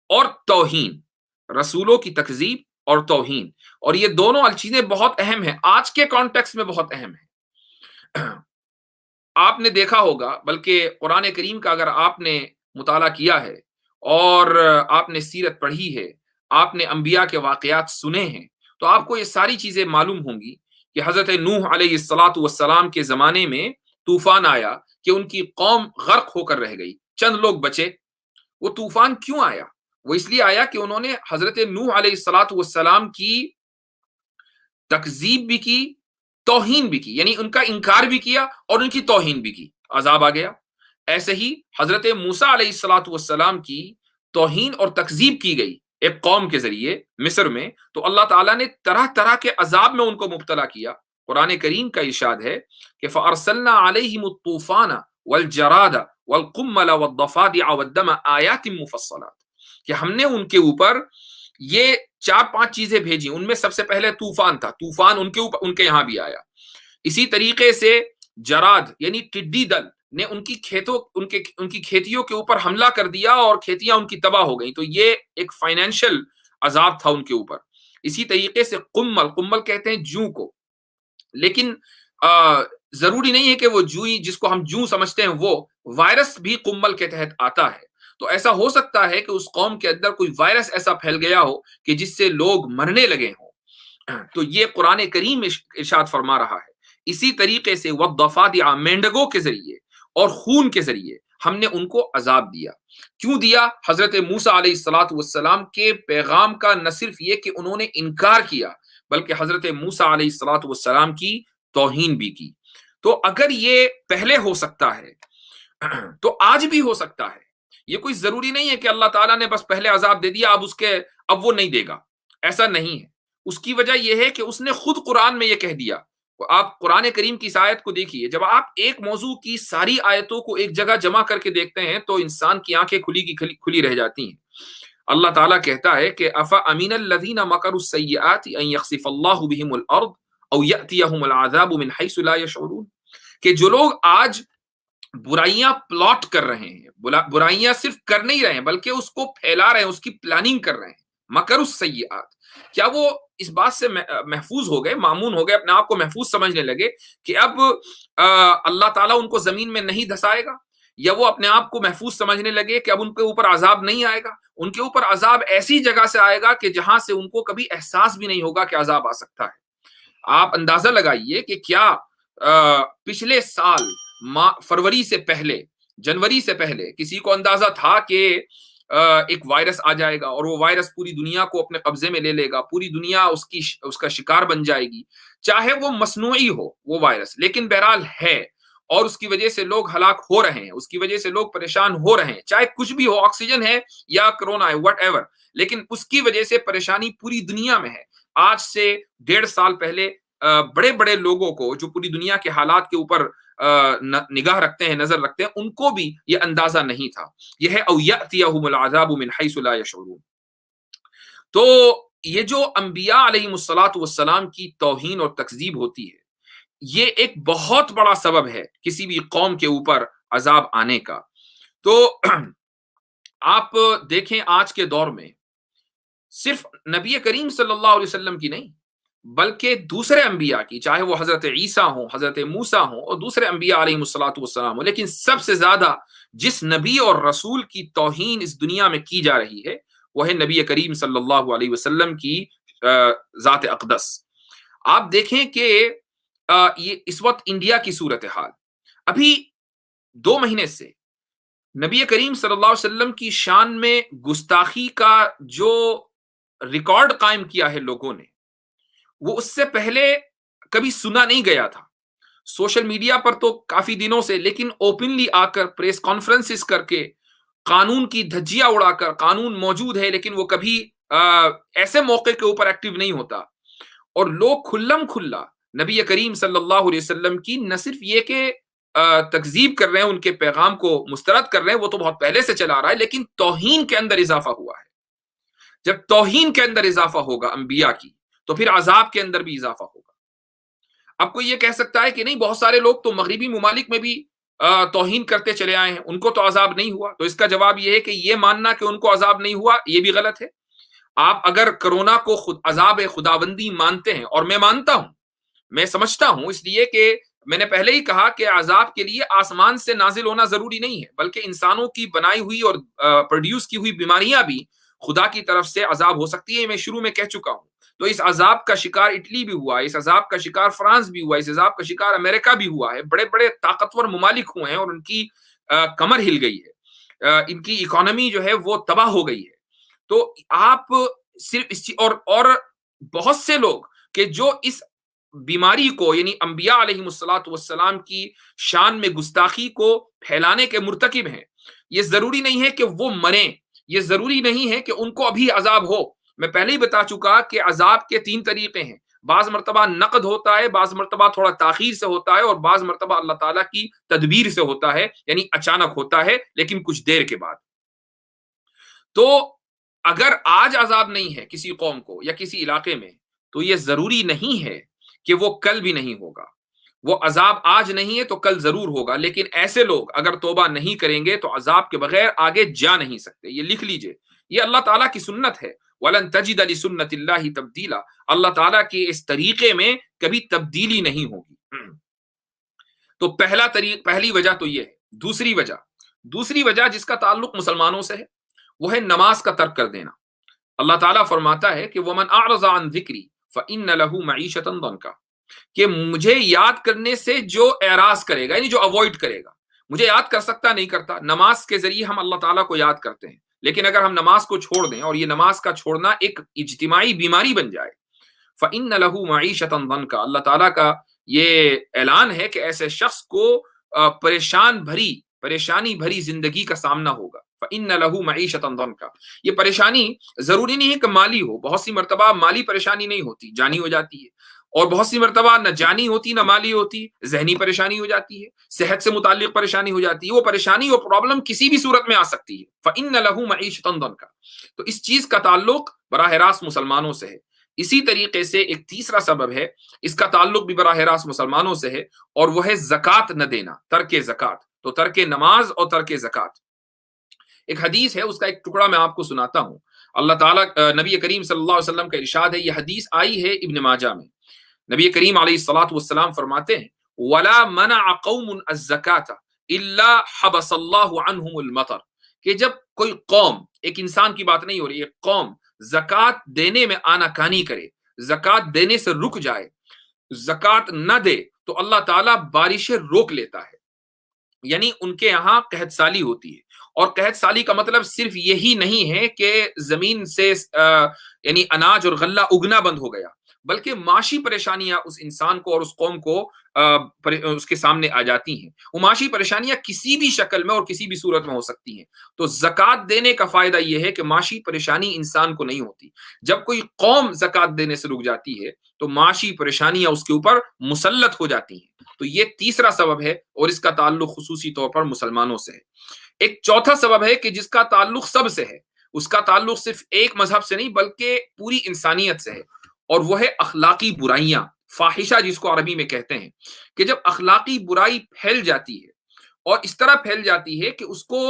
اور توہین۔ رسولوں کی تکذیب اور توہین، اور یہ دونوں چیزیں بہت اہم ہیں، آج کے کانٹیکسٹ میں بہت اہم ہیں۔ آپ نے دیکھا ہوگا، بلکہ قرآن کریم کا اگر آپ نے مطالعہ کیا ہے اور آپ نے سیرت پڑھی ہے، آپ نے انبیاء کے واقعات سنے ہیں، تو آپ کو یہ ساری چیزیں معلوم ہوں گی کہ حضرت نوح علیہ الصلاۃ والسلام کے زمانے میں طوفان آیا کہ ان کی قوم غرق ہو کر رہ گئی، چند لوگ بچے۔ وہ طوفان کیوں آیا؟ وہ اس لیے آیا کہ انہوں نے حضرت نوح علیہ الصلاۃ والسلام کی تکذیب بھی کی، توہین بھی کی، یعنی ان کا انکار بھی کیا اور ان کی توہین بھی کی، عذاب آ گیا۔ ایسے ہی حضرت موسیٰ علیہ الصلاۃ والسلام کی توہین اور تکذیب کی گئی ایک قوم کے ذریعے مصر میں، تو اللہ تعالیٰ نے طرح طرح کے عذاب میں ان کو مبتلا کیا۔ قرآن کریم کا ارشاد ہے کہ فَأَرْسَلْنَا عَلَيْهِمُ الطُّوفَانَ وَالْجَرَادَ وَالْقُمَّلَ وَالضَّفَادِعَ وَالدَّمَ آيَاتٍ مُفَصَّلَاتٍ، کہ ہم نے ان کے اوپر یہ 4-5 چیزیں بھیجی۔ ان میں سب سے پہلے طوفان تھا، طوفان ان کے اوپر، ان کے یہاں بھی آیا۔ اسی طریقے سے جراد یعنی ٹڈی دل نے ان کی کھیتیوں کے اوپر حملہ کر دیا اور کھیتیاں ان کی تباہ ہو گئیں، تو یہ ایک فائنینشل عذاب تھا ان کے اوپر۔ اسی طریقے سے قمل کہتے ہیں جو کو، لیکن ضروری نہیں ہے کہ وہ جوئی جس کو ہم جو سمجھتے ہیں، وہ وائرس بھی قمل کے تحت آتا ہے۔ تو ایسا ہو سکتا ہے کہ اس قوم کے اندر کوئی وائرس ایسا پھیل گیا ہو کہ جس سے لوگ مرنے لگے ہوں، تو یہ قرآن کریم ارشاد فرما رہا ہے۔ اسی طریقے سے والضفادع، مینڈگوں کے ذریعے اور خون کے ذریعے ہم نے ان کو عذاب دیا۔ کیوں دیا؟ حضرت موسیٰ علیہ الصلاۃ والسلام کے پیغام کا نہ صرف یہ کہ انہوں نے انکار کیا، بلکہ حضرت موسیٰ علیہ الصلاۃ والسلام کی توہین بھی کی۔ تو اگر یہ پہلے ہو سکتا ہے تو آج بھی ہو سکتا ہے۔ یہ کوئی ضروری نہیں ہے کہ اللہ تعالیٰ نے بس پہلے عذاب دے دیا اب وہ نہیں دے گا، ایسا نہیں ہے۔ اس کی وجہ یہ ہے کہ اس نے خود قرآن میں یہ کہہ دیا آپ قرآن کریم کی اس آیت کو دیکھیے، جب آپ ایک موضوع کی ساری آیتوں کو ایک جگہ جمع کر کے دیکھتے ہیں تو انسان کی آنکھیں کھلی کی کھلی رہ جاتی ہیں۔ اللہ تعالیٰ کہتا ہے کہ افا امین الذین مکروا السیئات ان یخسف اللہ بہم الارض او یأتیہم العذاب من حیث لا یشعرون، کہ جو لوگ آج برائیاں پلاٹ کر رہے ہیں، برائیاں صرف کر نہیں رہے ہیں بلکہ اس کو پھیلا رہے ہیں، اس کی پلاننگ کر رہے ہیں، مکر السیئات، کیا وہ اس بات سے محفوظ ہو گئے، مامون ہو گئے، اپنے آپ کو محفوظ سمجھنے لگے کہ اب اللہ تعالیٰ ان کو زمین میں نہیں دھسائے گا، یا وہ اپنے آپ کو محفوظ سمجھنے لگے کہ اب ان کے اوپر عذاب نہیں آئے گا؟ ان کے اوپر عذاب ایسی جگہ سے آئے گا کہ جہاں سے ان کو کبھی احساس بھی نہیں ہوگا کہ عذاب آ سکتا ہے۔ آپ اندازہ لگائیے کہ کیا پچھلے سال فروری سے پہلے، جنوری سے پہلے کسی کو اندازہ تھا کہ ایک وائرس آ جائے گا اور وہ وائرس پوری دنیا کو اپنے قبضے میں لے لے گا، پوری دنیا اس کا شکار بن جائے گی، چاہے وہ مصنوعی ہو وہ وائرس، لیکن بہرحال ہے، اور اس کی وجہ سے لوگ ہلاک ہو رہے ہیں، اس کی وجہ سے لوگ پریشان ہو رہے ہیں، چاہے کچھ بھی ہو، آکسیجن ہے یا کرونا ہے، واٹ ایور، لیکن اس کی وجہ سے پریشانی پوری دنیا میں ہے۔ آج سے 1.5 سال پہلے بڑے بڑے لوگوں کو جو پوری دنیا کے حالات کے اوپر نگاہ رکھتے ہیں، نظر رکھتے ہیں، ان کو بھی یہ اندازہ نہیں تھا۔ یہ ہے او یأتیہم العذاب من حیث لا یشعرون۔ تو یہ جو انبیاء علیہم الصلاۃ والسلام کی توہین اور تکذیب ہوتی ہے، یہ ایک بہت بڑا سبب ہے کسی بھی قوم کے اوپر عذاب آنے کا۔ تو آپ دیکھیں آج کے دور میں صرف نبی کریم صلی اللہ علیہ وسلم کی نہیں بلکہ دوسرے انبیاء کی، چاہے وہ حضرت عیسیٰ ہوں، حضرت موسیٰ ہوں اور دوسرے انبیاء علیہم الصلاۃ والسلام ہوں، لیکن سب سے زیادہ جس نبی اور رسول کی توہین اس دنیا میں کی جا رہی ہے وہ ہے نبی کریم صلی اللہ علیہ وسلم کی ذات اقدس۔ آپ دیکھیں کہ یہ اس وقت انڈیا کی صورتحال، ابھی 2 مہینے سے نبی کریم صلی اللہ علیہ وسلم کی شان میں گستاخی کا جو ریکارڈ قائم کیا ہے لوگوں نے، وہ اس سے پہلے کبھی سنا نہیں گیا تھا۔ سوشل میڈیا پر تو کافی دنوں سے، لیکن اوپنلی آ کر پریس کانفرنسز کر کے قانون کی دھجیاں اڑا کر، قانون موجود ہے لیکن وہ کبھی ایسے موقع کے اوپر ایکٹیو نہیں ہوتا، اور لوگ کھلم کھلا نبی کریم صلی اللہ علیہ وسلم کی نہ صرف یہ کہ تکذیب کر رہے ہیں، ان کے پیغام کو مسترد کر رہے ہیں، وہ تو بہت پہلے سے چلا رہا ہے، لیکن توہین کے اندر اضافہ ہوا ہے۔ جب توہین کے اندر اضافہ ہوگا انبیاء کی تو پھر عذاب کے اندر بھی اضافہ ہوگا۔ اب کوئی یہ کہہ سکتا ہے کہ نہیں، بہت سارے لوگ تو مغربی ممالک میں بھی توہین کرتے چلے آئے ہیں، ان کو تو عذاب نہیں ہوا، تو اس کا جواب یہ ہے کہ یہ ماننا کہ ان کو عذاب نہیں ہوا یہ بھی غلط ہے۔ آپ اگر کرونا کو عذاب خداوندی مانتے ہیں، اور میں مانتا ہوں، میں سمجھتا ہوں، اس لیے کہ میں نے پہلے ہی کہا کہ عذاب کے لیے آسمان سے نازل ہونا ضروری نہیں ہے، بلکہ انسانوں کی بنائی ہوئی اور پروڈیوس کی ہوئی بیماریاں بھی خدا کی طرف سے عذاب ہو سکتی ہے، میں شروع میں کہہ چکا ہوں۔ تو اس عذاب کا شکار اٹلی بھی ہوا ہے، اس عذاب کا شکار فرانس بھی ہوا ہے، اس عذاب کا شکار امریکہ بھی ہوا ہے، بڑے بڑے طاقتور ممالک ہوئے ہیں اور ان کی کمر ہل گئی ہے، ان کی اکانومی جو ہے وہ تباہ ہو گئی ہے۔ تو آپ صرف اس اور بہت سے لوگ کہ جو اس بیماری کو، یعنی انبیاء علیہم الصلاۃ والسلام کی شان میں گستاخی کو پھیلانے کے مرتکب ہیں، یہ ضروری نہیں ہے کہ وہ مریں، یہ ضروری نہیں ہے کہ ان کو ابھی عذاب ہو۔ میں پہلے ہی بتا چکا کہ عذاب کے 3 طریقے ہیں، بعض مرتبہ نقد ہوتا ہے، بعض مرتبہ تھوڑا تاخیر سے ہوتا ہے، اور بعض مرتبہ اللہ تعالیٰ کی تدبیر سے ہوتا ہے، یعنی اچانک ہوتا ہے لیکن کچھ دیر کے بعد۔ تو اگر آج عذاب نہیں ہے کسی قوم کو یا کسی علاقے میں، تو یہ ضروری نہیں ہے کہ وہ کل بھی نہیں ہوگا۔ وہ عذاب آج نہیں ہے تو کل ضرور ہوگا، لیکن ایسے لوگ اگر توبہ نہیں کریں گے تو عذاب کے بغیر آگے جا نہیں سکتے۔ یہ لکھ لیجئے، یہ اللہ تعالیٰ کی سنت ہے۔ وَلَن تَجِدَ لِسُنَّتِ اللَّهِ تَبْدِيلًا، اللہ تعالیٰ کے اس طریقے میں کبھی تبدیلی نہیں ہوگی۔ تو پہلی وجہ تو یہ ہے۔ دوسری وجہ جس کا تعلق مسلمانوں سے ہے وہ ہے نماز کا ترک کر دینا۔ اللہ تعالیٰ فرماتا ہے کہ وَمَنْ أَعْرَضَ عَنْ ذِكْرِي فَإِنَّ لَهُ مَعِيشَةً ضَنْكًا، کہ مجھے یاد کرنے سے جو اعراض کرے گا، یعنی جو اوائڈ کرے گا، مجھے یاد کر سکتا نہیں کرتا، نماز کے ذریعے ہم اللہ تعالیٰ کو یاد کرتے ہیں، لیکن اگر ہم نماز کو چھوڑ دیں اور یہ نماز کا چھوڑنا ایک اجتماعی بیماری بن جائے، فَإِنَّ لَهُ مَعِيشَةً ضَنْكًا، اللہ تعالیٰ کا یہ اعلان ہے کہ ایسے شخص کو پریشانی بھری زندگی کا سامنا ہوگا۔ فَإِنَّ لَهُ مَعِيشَةً ضَنْكًا، یہ پریشانی ضروری نہیں ہے کہ مالی ہو، بہت سی مرتبہ مالی پریشانی نہیں ہوتی، جانی ہو جاتی ہے، اور بہت سی مرتبہ نہ جانی ہوتی نہ مالی ہوتی، ذہنی پریشانی ہو جاتی ہے، صحت سے متعلق پریشانی ہو جاتی ہے، وہ پریشانی اور پرابلم کسی بھی صورت میں آ سکتی ہے۔ فَإِنَّ لَهُ مَعِيشَةً ضَنْكَ، تو اس چیز کا تعلق براہ راست مسلمانوں سے ہے۔ اسی طریقے سے ایک تیسرا سبب ہے، اس کا تعلق بھی براہ راست مسلمانوں سے ہے، اور وہ ہے زکوٰۃ نہ دینا، ترک زکوٰۃ، تو ترک نماز اور ترک زکوٰۃ۔ ایک حدیث ہے، اس کا ایک ٹکڑا میں آپ کو سناتا ہوں۔ اللہ تعالیٰ نبی کریم صلی اللہ علیہ وسلم کا ارشاد ہے، یہ حدیث آئی ہے ابن ماجہ میں۔ نبی کریم علیہ الصلوۃ والسلام فرماتے ہیں، وَلَا مَنَعَ قَوْمٌ الزَّكَاةَ إِلَّا حَبَسَ اللَّهُ عَنْهُمُ الْمَطَرَ، کہ جب کوئی قوم، ایک انسان کی بات نہیں ہو رہی، ایک قوم زکوٰۃ دینے میں آناکانی کرے، زکوٰۃ دینے سے رک جائے، زکوٰۃ نہ دے، تو اللہ تعالیٰ بارشیں روک لیتا ہے، یعنی ان کے یہاں قحط سالی ہوتی ہے۔ اور قحط سالی کا مطلب صرف یہی نہیں ہے کہ زمین سے یعنی اناج اور غلہ اگنا بند ہو گیا، بلکہ معاشی پریشانیاں اس انسان کو اور اس قوم کو اس کے سامنے آ جاتی ہیں۔ وہ معاشی پریشانیاں کسی بھی شکل میں اور کسی بھی صورت میں ہو سکتی ہیں۔ تو زکوٰۃ دینے کا فائدہ یہ ہے کہ معاشی پریشانی انسان کو نہیں ہوتی۔ جب کوئی قوم زکوٰۃ دینے سے رک جاتی ہے تو معاشی پریشانیاں اس کے اوپر مسلط ہو جاتی ہیں۔ تو یہ تیسرا سبب ہے، اور اس کا تعلق خصوصی طور پر مسلمانوں سے ہے۔ ایک چوتھا سبب ہے کہ جس کا تعلق سب سے ہے، اس کا تعلق صرف ایک مذہب سے نہیں بلکہ پوری انسانیت سے ہے، اور وہ ہے اخلاقی برائیاں، فاحشہ جس کو عربی میں کہتے ہیں، کہ جب اخلاقی برائی پھیل جاتی ہے اور اس طرح پھیل جاتی ہے کہ اس کو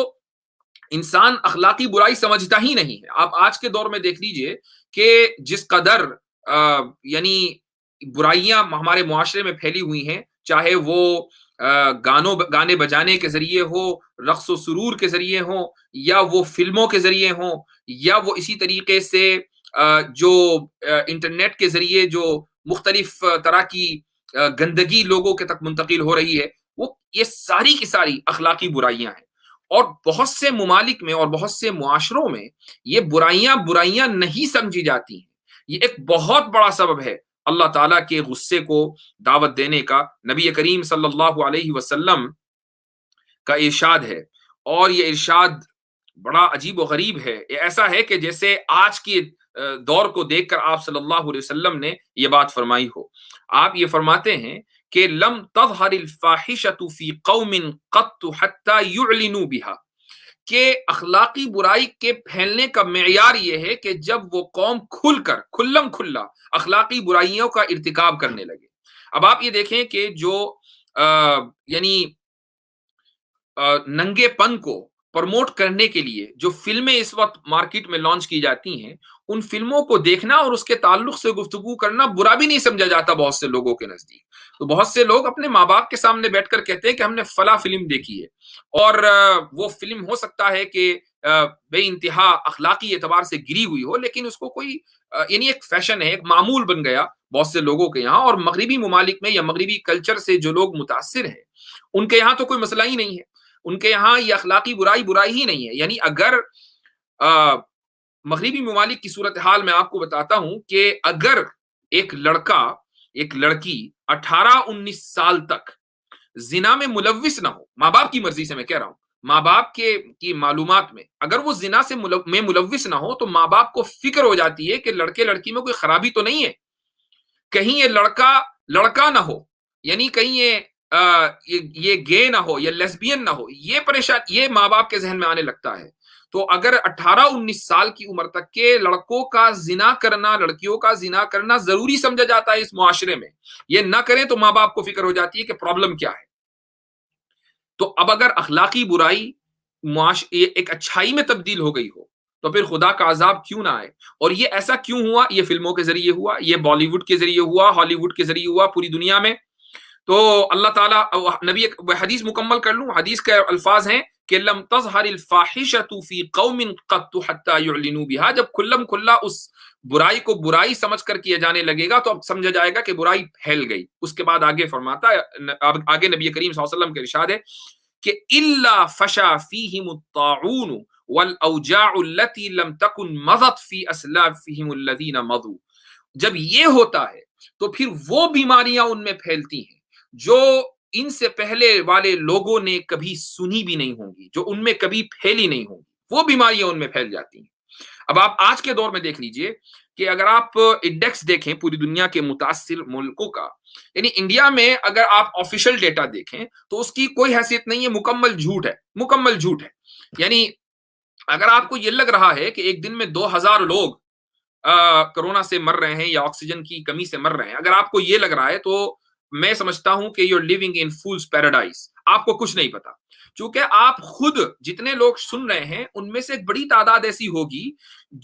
انسان اخلاقی برائی سمجھتا ہی نہیں ہے۔ آپ آج کے دور میں دیکھ لیجئے کہ جس قدر یعنی برائیاں ہمارے معاشرے میں پھیلی ہوئی ہیں، چاہے وہ گانے بجانے کے ذریعے ہو، رقص و سرور کے ذریعے ہوں، یا وہ فلموں کے ذریعے ہوں، یا وہ اسی طریقے سے جو انٹرنیٹ کے ذریعے جو مختلف طرح کی گندگی لوگوں کے تک منتقل ہو رہی ہے، وہ یہ ساری کی ساری اخلاقی برائیاں ہیں۔ اور بہت سے ممالک میں اور بہت سے معاشروں میں یہ برائیاں نہیں سمجھی جاتی ہیں۔ یہ ایک بہت بڑا سبب ہے اللہ تعالیٰ کے غصے کو دعوت دینے کا۔ نبی کریم صلی اللہ علیہ وسلم کا ارشاد ہے، اور یہ ارشاد بڑا عجیب و غریب ہے۔ یہ ایسا ہے کہ جیسے آج کے دور کو دیکھ کر آپ صلی اللہ علیہ وسلم نے یہ بات فرمائی ہو۔ آپ یہ فرماتے ہیں کہ لم تظہر الفاحشۃ فی قوم قط حتی یعلنوا بها، کہ اخلاقی برائی کے پھیلنے کا معیار یہ ہے کہ جب وہ قوم کھل کر کھلم کھلا اخلاقی برائیوں کا ارتکاب کرنے لگے۔ اب آپ یہ دیکھیں کہ جو یعنی ننگے پن کو پروموٹ کرنے کے لیے جو فلمیں اس وقت مارکیٹ میں لانچ کی جاتی ہیں، ان فلموں کو دیکھنا اور اس کے تعلق سے گفتگو کرنا برا بھی نہیں سمجھا جاتا بہت سے لوگوں کے نزدیک۔ تو بہت سے لوگ اپنے ماں باپ کے سامنے بیٹھ کر کہتے ہیں کہ ہم نے فلاں فلم دیکھی ہے، اور وہ فلم ہو سکتا ہے کہ بے انتہا اخلاقی اعتبار سے گری ہوئی ہو، لیکن اس کو کوئی یعنی ایک فیشن ہے، ایک معمول بن گیا بہت سے لوگوں کے یہاں۔ اور مغربی ممالک میں یا مغربی کلچر سے جو لوگ متاثر ہیں، ان کے یہاں تو کوئی مسئلہ ہی نہیں ہے، ان کے یہاں یہ اخلاقی برائی ہی نہیں ہے۔ یعنی اگر مغربی ممالک کی صورتحال میں آپ کو بتاتا ہوں کہ اگر ایک لڑکا ایک لڑکی 18-19 سال تک زنا میں ملوث نہ ہو، ماں باپ کی مرضی سے میں کہہ رہا ہوں، ماں باپ کی معلومات میں اگر وہ زنا سے ملوث نہ ہو، تو ماں باپ کو فکر ہو جاتی ہے کہ لڑکے لڑکی میں کوئی خرابی تو نہیں ہے، کہیں یہ لڑکا نہ ہو، یعنی کہیں یہ گے نہ ہو یا لیسبین نہ ہو، یہ ماں باپ کے ذہن میں آنے لگتا ہے۔ تو اگر 18-19 سال کی عمر تک کے لڑکوں کا زنا کرنا، لڑکیوں کا زنا کرنا ضروری سمجھا جاتا ہے اس معاشرے میں، یہ نہ کریں تو ماں باپ کو فکر ہو جاتی ہے کہ پرابلم کیا ہے۔ تو اب اگر اخلاقی برائی ایک اچھائی میں تبدیل ہو گئی ہو، تو پھر خدا کا عذاب کیوں نہ آئے؟ اور یہ ایسا کیوں ہوا؟ یہ فلموں کے ذریعے ہوا، یہ بالی ووڈ کے ذریعے ہوا، ہالی ووڈ کے ذریعے ہوا، پوری دنیا میں۔ تو اللہ تعالیٰ نبی حدیث مکمل کر لوں، حدیث کے الفاظ ہیں کہ لم تظہر الفاحشۃ فی قوم قط حتی یعلنوا بها، جب کھلم کھلا اس برائی کو برائی سمجھ کر کیا جانے لگے گا تو اب سمجھا جائے گا کہ برائی پھیل گئی۔ اس کے بعد آگے فرماتا ہے، آگے نبی کریم صلی اللہ علیہ وسلم کے ارشاد ہے کہ الا فشا فیہم الطاعون والاوجاع التي لم تكن مضت في اسلافهم الذين مضوا، جب یہ ہوتا ہے تو پھر وہ بیماریاں ان میں پھیلتی ہیں جو ان سے پہلے والے لوگوں نے کبھی سنی بھی نہیں ہوں گی، جو ان میں کبھی پھیلی نہیں ہوں گی، وہ بیماریاں ان میں پھیل جاتی ہیں۔ اب آپ آج کے دور میں دیکھ لیجئے کہ اگر آپ انڈیکس دیکھیں پوری دنیا کے متاثر ملکوں کا، یعنی انڈیا میں اگر آپ آفیشیل ڈیٹا دیکھیں تو اس کی کوئی حیثیت نہیں ہے، مکمل جھوٹ ہے، مکمل جھوٹ ہے۔ یعنی اگر آپ کو یہ لگ رہا ہے کہ ایک دن میں 2000 لوگ کرونا سے مر رہے ہیں یا آکسیجن کی کمی سے مر رہے ہیں، اگر آپ کو یہ لگ رہا ہے تو میں سمجھتا ہوں کہ you are living in fool's paradise, آپ کو کچھ نہیں پتا، چونکہ آپ خود جتنے لوگ سن رہے ہیں ان میں سے ایک بڑی تعداد ایسی ہوگی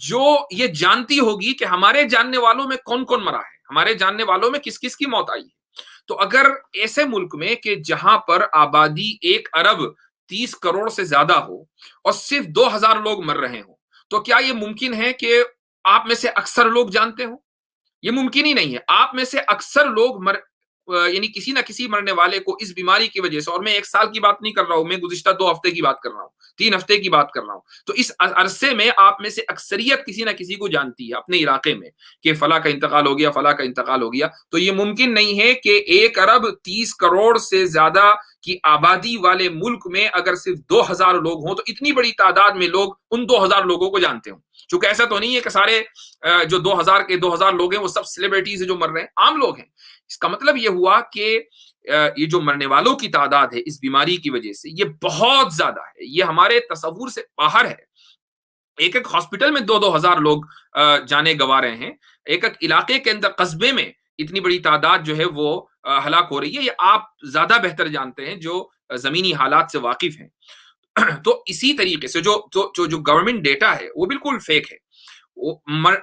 جو یہ جانتی ہوگی کہ ہمارے جاننے والوں میں کون کون مرا ہے، ہمارے جاننے والوں میں کس کس کی موت آئی ہے۔ تو اگر ایسے ملک میں کہ جہاں پر آبادی 1 ارب 30 کروڑ سے زیادہ ہو اور صرف 2000 لوگ مر رہے ہوں، تو کیا یہ ممکن ہے کہ آپ میں سے اکثر لوگ جانتے ہوں؟ یہ ممکن ہی نہیں ہے۔ آپ میں سے اکثر لوگ یعنی کسی نہ کسی مرنے والے کو اس بیماری کی وجہ سے، اور میں 1 سال کی بات نہیں کر رہا ہوں، میں گزشتہ 2 ہفتے کی بات کر رہا ہوں، 3 ہفتے کی بات کر رہا ہوں، تو اس عرصے میں آپ میں سے اکثریت کسی نہ کسی کو جانتی ہے اپنے علاقے میں کہ فلاں کا انتقال ہو گیا، فلاں کا انتقال ہو گیا۔ تو یہ ممکن نہیں ہے کہ 1 ارب 30 کروڑ سے زیادہ کی آبادی والے ملک میں اگر صرف 2000 لوگ ہوں تو اتنی بڑی تعداد میں لوگ ان 2000 لوگوں کو جانتے ہوں۔ چونکہ ایسا تو نہیں ہے کہ سارے جو 2000 لوگ ہیں وہ سب سیلیبریٹیز ہیں جو مر رہے ہیں، عام لوگ ہیں۔ اس کا مطلب یہ ہوا کہ یہ جو مرنے والوں کی تعداد ہے اس بیماری کی وجہ سے یہ بہت زیادہ ہے، یہ ہمارے تصور سے باہر ہے۔ ایک ایک ہاسپٹل میں 2-2 ہزار لوگ جانے گوا رہے ہیں، ایک ایک علاقے کے اندر قصبے میں اتنی بڑی تعداد جو ہے وہ ہلاک ہو رہی ہے۔ یہ آپ زیادہ بہتر جانتے ہیں جو زمینی حالات سے واقف ہیں۔ تو اسی طریقے سے جو گورنمنٹ ڈیٹا ہے وہ بالکل فیک ہے۔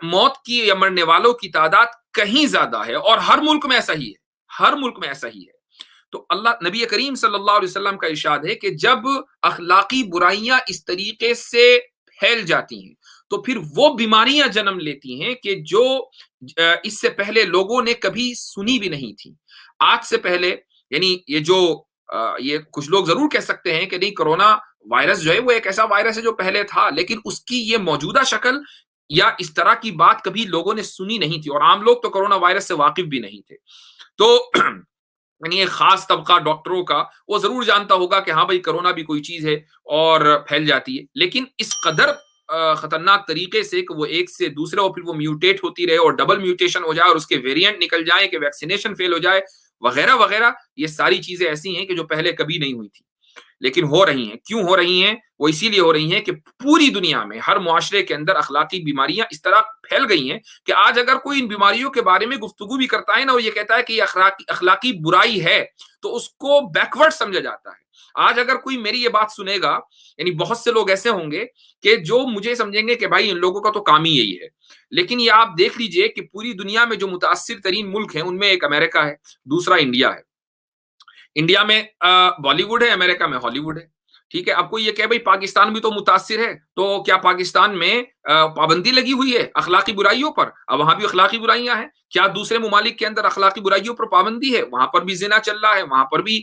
موت کی یا مرنے والوں کی تعداد کہیں زیادہ ہے، اور ہر ملک میں ایسا ہی ہے، ہر ملک میں ایسا ہی ہے۔ تو اللہ نبی کریم صلی اللہ علیہ وسلم کا ارشاد ہے کہ جب اخلاقی برائیاں اس طریقے سے پھیل جاتی ہیں تو پھر وہ بیماریاں جنم لیتی ہیں کہ جو اس سے پہلے لوگوں نے کبھی سنی بھی نہیں تھی۔ آج سے پہلے یعنی یہ کچھ لوگ ضرور کہہ سکتے ہیں کہ نہیں، کرونا وائرس جو ہے وہ ایک ایسا وائرس ہے جو پہلے تھا، لیکن اس کی یہ موجودہ شکل یا اس طرح کی بات کبھی لوگوں نے سنی نہیں تھی، اور عام لوگ تو کرونا وائرس سے واقف بھی نہیں تھے۔ تو یعنی ایک خاص طبقہ ڈاکٹروں کا وہ ضرور جانتا ہوگا کہ ہاں بھائی کرونا بھی کوئی چیز ہے اور پھیل جاتی ہے، لیکن اس قدر خطرناک طریقے سے کہ وہ ایک سے دوسرے اور پھر وہ میوٹیٹ ہوتی رہے اور ڈبل میوٹیشن ہو جائے اور اس کے ویریئنٹ نکل جائے کہ ویکسینیشن فیل ہو جائے وغیرہ وغیرہ، یہ ساری چیزیں ایسی ہیں کہ جو پہلے کبھی نہیں ہوئی تھی لیکن ہو رہی ہیں۔ کیوں ہو رہی ہیں؟ وہ اسی لیے ہو رہی ہیں کہ پوری دنیا میں ہر معاشرے کے اندر اخلاقی بیماریاں اس طرح پھیل گئی ہیں کہ آج اگر کوئی ان بیماریوں کے بارے میں گفتگو بھی کرتا ہے نا، وہ یہ کہتا ہے کہ یہ اخلاقی برائی ہے، تو اس کو بیکورڈ سمجھا جاتا ہے۔ آج اگر کوئی میری یہ بات سنے گا، یعنی بہت سے لوگ ایسے ہوں گے کہ جو مجھے سمجھیں گے کہ بھائی ان لوگوں کا تو کام ہی یہی ہے، لیکن یہ آپ دیکھ لیجئے کہ پوری دنیا میں جو متاثر ترین ملک ہیں ان میں ایک امریکہ ہے، دوسرا انڈیا ہے۔ انڈیا میں بالی ووڈ ہے، امریکہ میں ہالی ووڈ ہے، ٹھیک ہے۔ اب کوئی یہ کہ بھائی پاکستان بھی تو متاثر ہے، تو کیا پاکستان میں پابندی لگی ہوئی ہے اخلاقی برائیوں پر؟ اب وہاں بھی اخلاقی برائیاں ہیں۔ کیا دوسرے ممالک کے اندر اخلاقی برائیوں پر پابندی ہے؟ وہاں پر بھی زنا چل رہا ہے، وہاں پر بھی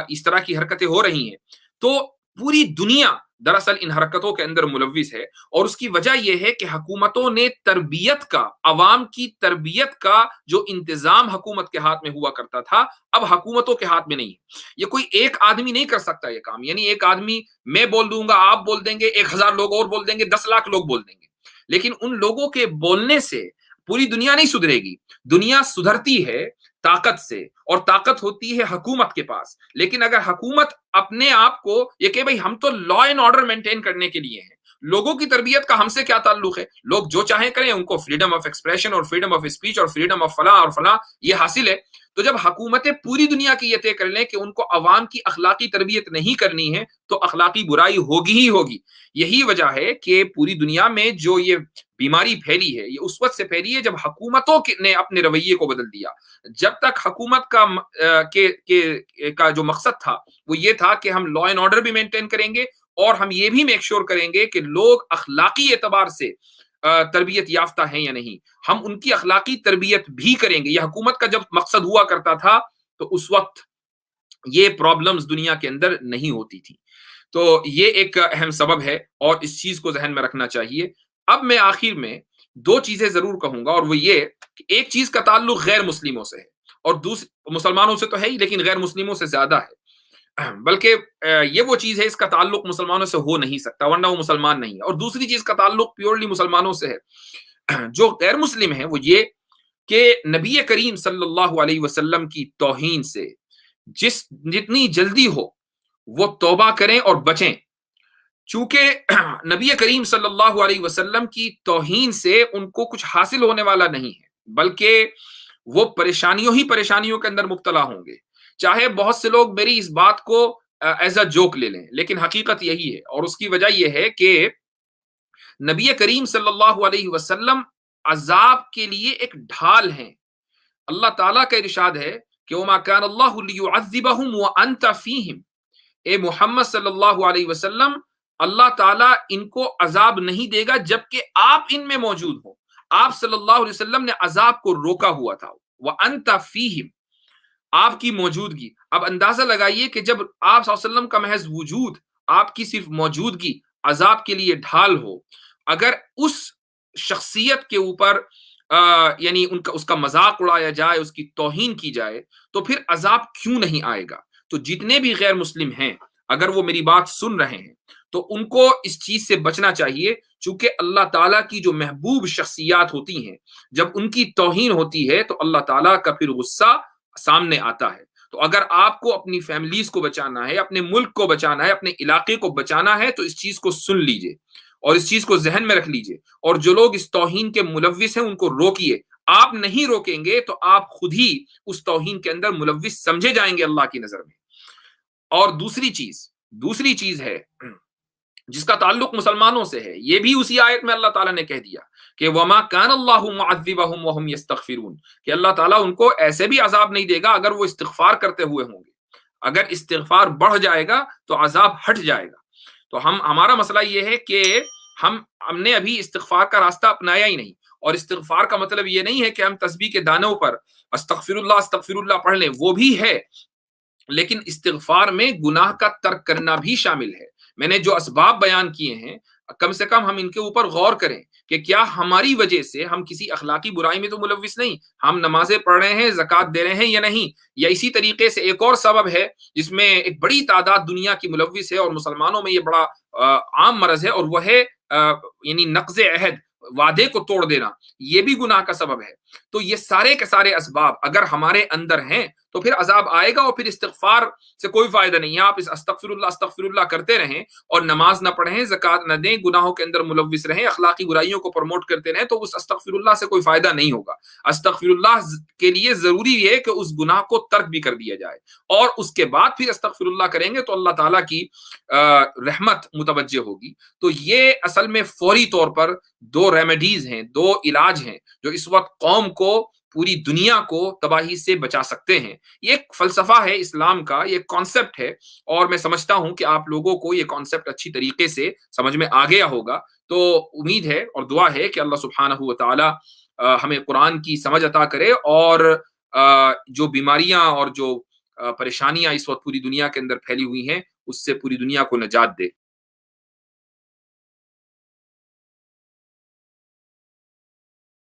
اس طرح کی حرکتیں ہو رہی ہیں۔ تو پوری دنیا دراصل ان حرکتوں کے اندر ملوث ہے، اور اس کی وجہ یہ ہے کہ حکومتوں نے تربیت کا، عوام کی تربیت کا جو انتظام حکومت کے ہاتھ میں ہوا کرتا تھا اب حکومتوں کے ہاتھ میں نہیں ہے۔ یہ کوئی ایک آدمی نہیں کر سکتا یہ کام، یعنی ایک آدمی میں بول دوں گا، آپ بول دیں گے، 1000 لوگ اور بول دیں گے، 10 لاکھ لوگ بول دیں گے، لیکن ان لوگوں کے بولنے سے پوری دنیا نہیں سدھرے گی۔ دنیا سدھرتی ہے طاقت سے، اور طاقت ہوتی ہے حکومت کے پاس۔ لیکن اگر حکومت اپنے آپ کو یہ کہ بھئی ہم تو لا اینڈ آرڈر مینٹین کرنے کے لیے ہیں، لوگوں کی تربیت کا ہم سے کیا تعلق ہے؟ لوگ جو چاہیں کریں، ان کو فریڈم آف ایکسپریشن اور فریڈم آف اسپیچ اور فریڈم آف فلاں اور فلاں یہ حاصل ہے۔ تو جب حکومتیں پوری دنیا کی یہ طے کر لیں کہ ان کو عوام کی اخلاقی تربیت نہیں کرنی ہے تو اخلاقی برائی ہوگی ہی ہوگی۔ یہی وجہ ہے کہ پوری دنیا میں جو یہ بیماری پھیلی ہے یہ اس وقت سے پھیلی ہے جب حکومتوں نے اپنے رویے کو بدل دیا۔ جب تک حکومت کا جو مقصد تھا وہ یہ تھا کہ ہم لا اینڈ آرڈر بھی مینٹین کریں گے، اور ہم یہ بھی میک شور کریں گے کہ لوگ اخلاقی اعتبار سے تربیت یافتہ ہیں یا نہیں، ہم ان کی اخلاقی تربیت بھی کریں گے۔ یہ حکومت کا جب مقصد ہوا کرتا تھا تو اس وقت یہ پرابلمز دنیا کے اندر نہیں ہوتی تھی۔ تو یہ ایک اہم سبب ہے اور اس چیز کو ذہن میں رکھنا چاہیے۔ اب میں آخر میں 2 چیزیں ضرور کہوں گا، اور وہ یہ کہ ایک چیز کا تعلق غیر مسلموں سے ہے اور مسلمانوں سے تو ہے ہی لیکن غیر مسلموں سے زیادہ ہے۔ بلکہ یہ وہ چیز ہے اس کا تعلق مسلمانوں سے ہو نہیں سکتا ورنہ وہ مسلمان نہیں ہے. اور دوسری چیز کا تعلق پیورلی مسلمانوں سے ہے جو غیر مسلم ہیں وہ یہ کہ نبی کریم صلی اللہ علیہ وسلم کی توہین سے جتنی جلدی ہو وہ توبہ کریں اور بچیں. چونکہ نبی کریم صلی اللہ علیہ وسلم کی توہین سے ان کو کچھ حاصل ہونے والا نہیں ہے بلکہ وہ پریشانیوں کے اندر مبتلا ہوں گے. چاہے بہت سے لوگ میری اس بات کو ایز اے جوک لے لیں لیکن حقیقت یہی ہے. اور اس کی وجہ یہ ہے کہ نبی کریم صلی اللہ علیہ وسلم عذاب کے لیے ایک ڈھال ہیں. اللہ تعالیٰ کا ارشاد ہے کہ وَمَا كَانَ اللَّهُ لِيُعَذِّبَهُمْ وَأَنْتَ فِيهِمْ. اے محمد صلی اللہ علیہ وسلم اللہ تعالیٰ ان کو عذاب نہیں دے گا جبکہ آپ ان میں موجود ہو. آپ صلی اللہ علیہ وسلم نے عذاب کو روکا ہوا تھا. وَأَنْتَ فِيهِمْ آپ کی موجودگی. اب اندازہ لگائیے کہ جب آپ صلی اللہ علیہ وسلم کا محض وجود آپ کی صرف موجودگی عذاب کے لیے ڈھال ہو اگر اس شخصیت کے اوپر یعنی اس کا مذاق اڑایا جائے اس کی توہین کی جائے تو پھر عذاب کیوں نہیں آئے گا. تو جتنے بھی غیر مسلم ہیں اگر وہ میری بات سن رہے ہیں تو ان کو اس چیز سے بچنا چاہیے چونکہ اللہ تعالیٰ کی جو محبوب شخصیات ہوتی ہیں جب ان کی توہین ہوتی ہے تو اللہ تعالیٰ کا پھر غصہ سامنے آتا ہے. تو اگر آپ کو اپنی فیملیز کو بچانا ہے اپنے ملک کو بچانا ہے اپنے علاقے کو بچانا ہے تو اس چیز کو سن لیجئے اور اس چیز کو ذہن میں رکھ لیجئے. اور جو لوگ اس توہین کے ملوث ہیں ان کو روکیے. آپ نہیں روکیں گے تو آپ خود ہی اس توہین کے اندر ملوث سمجھے جائیں گے اللہ کی نظر میں. اور دوسری چیز ہے جس کا تعلق مسلمانوں سے ہے یہ بھی اسی آیت میں اللہ تعالیٰ نے کہہ دیا کہ وَمَا كَانَ اللَّهُ مُعَذِّبَهُمْ وَهُمْ يَسْتَغْفِرُونَ کہ اللہ تعالیٰ ان کو ایسے بھی عذاب نہیں دے گا اگر وہ استغفار کرتے ہوئے ہوں گے. اگر استغفار بڑھ جائے گا تو عذاب ہٹ جائے گا. تو ہمارا مسئلہ یہ ہے کہ ہم نے ابھی استغفار کا راستہ اپنایا ہی نہیں. اور استغفار کا مطلب یہ نہیں ہے کہ ہم تسبیح کے دانوں پر استغفر اللہ پڑھ لیں, وہ بھی ہے, لیکن استغفار میں گناہ کا ترک کرنا بھی شامل ہے. میں نے جو اسباب بیان کیے ہیں کم سے کم ہم ان کے اوپر غور کریں کہ کیا ہماری وجہ سے ہم کسی اخلاقی برائی میں تو ملوث نہیں, ہم نمازیں پڑھ رہے ہیں, زکوٰۃ دے رہے ہیں یا نہیں. یا اسی طریقے سے ایک اور سبب ہے جس میں ایک بڑی تعداد دنیا کی ملوث ہے اور مسلمانوں میں یہ بڑا عام مرض ہے, اور وہ ہے یعنی نقض عہد, وعدے کو توڑ دینا. یہ بھی گناہ کا سبب ہے. تو یہ سارے کے سارے اسباب اگر ہمارے اندر ہیں تو پھر عذاب آئے گا اور پھر استغفار سے کوئی فائدہ نہیں ہے. آپ اس استغفر اللہ کرتے رہیں اور نماز نہ پڑھیں, زکوٰۃ نہ دیں, گناہوں کے اندر ملوث رہیں, اخلاقی برائیوں کو پروموٹ کرتے رہیں, تو اس استغفر اللہ سے کوئی فائدہ نہیں ہوگا. استغفر اللہ کے لیے ضروری ہے کہ اس گناہ کو ترک بھی کر دیا جائے اور اس کے بعد پھر استغفر اللہ کریں گے تو اللہ تعالیٰ کی رحمت متوجہ ہوگی. تو یہ اصل میں فوری طور پر دو ریمیڈیز ہیں, دو علاج ہیں جو اس وقت قوم کو, پوری دنیا کو تباہی سے بچا سکتے ہیں. یہ ایک فلسفہ ہے اسلام کا, یہ کانسیپٹ ہے, اور میں سمجھتا ہوں کہ آپ لوگوں کو یہ کانسیپٹ اچھی طریقے سے سمجھ میں آ گیا ہوگا. تو امید ہے اور دعا ہے کہ اللہ سبحانہ و تعالی ہمیں قرآن کی سمجھ عطا کرے اور جو بیماریاں اور جو پریشانیاں اس وقت پوری دنیا کے اندر پھیلی ہوئی ہیں اس سے پوری دنیا کو نجات دے.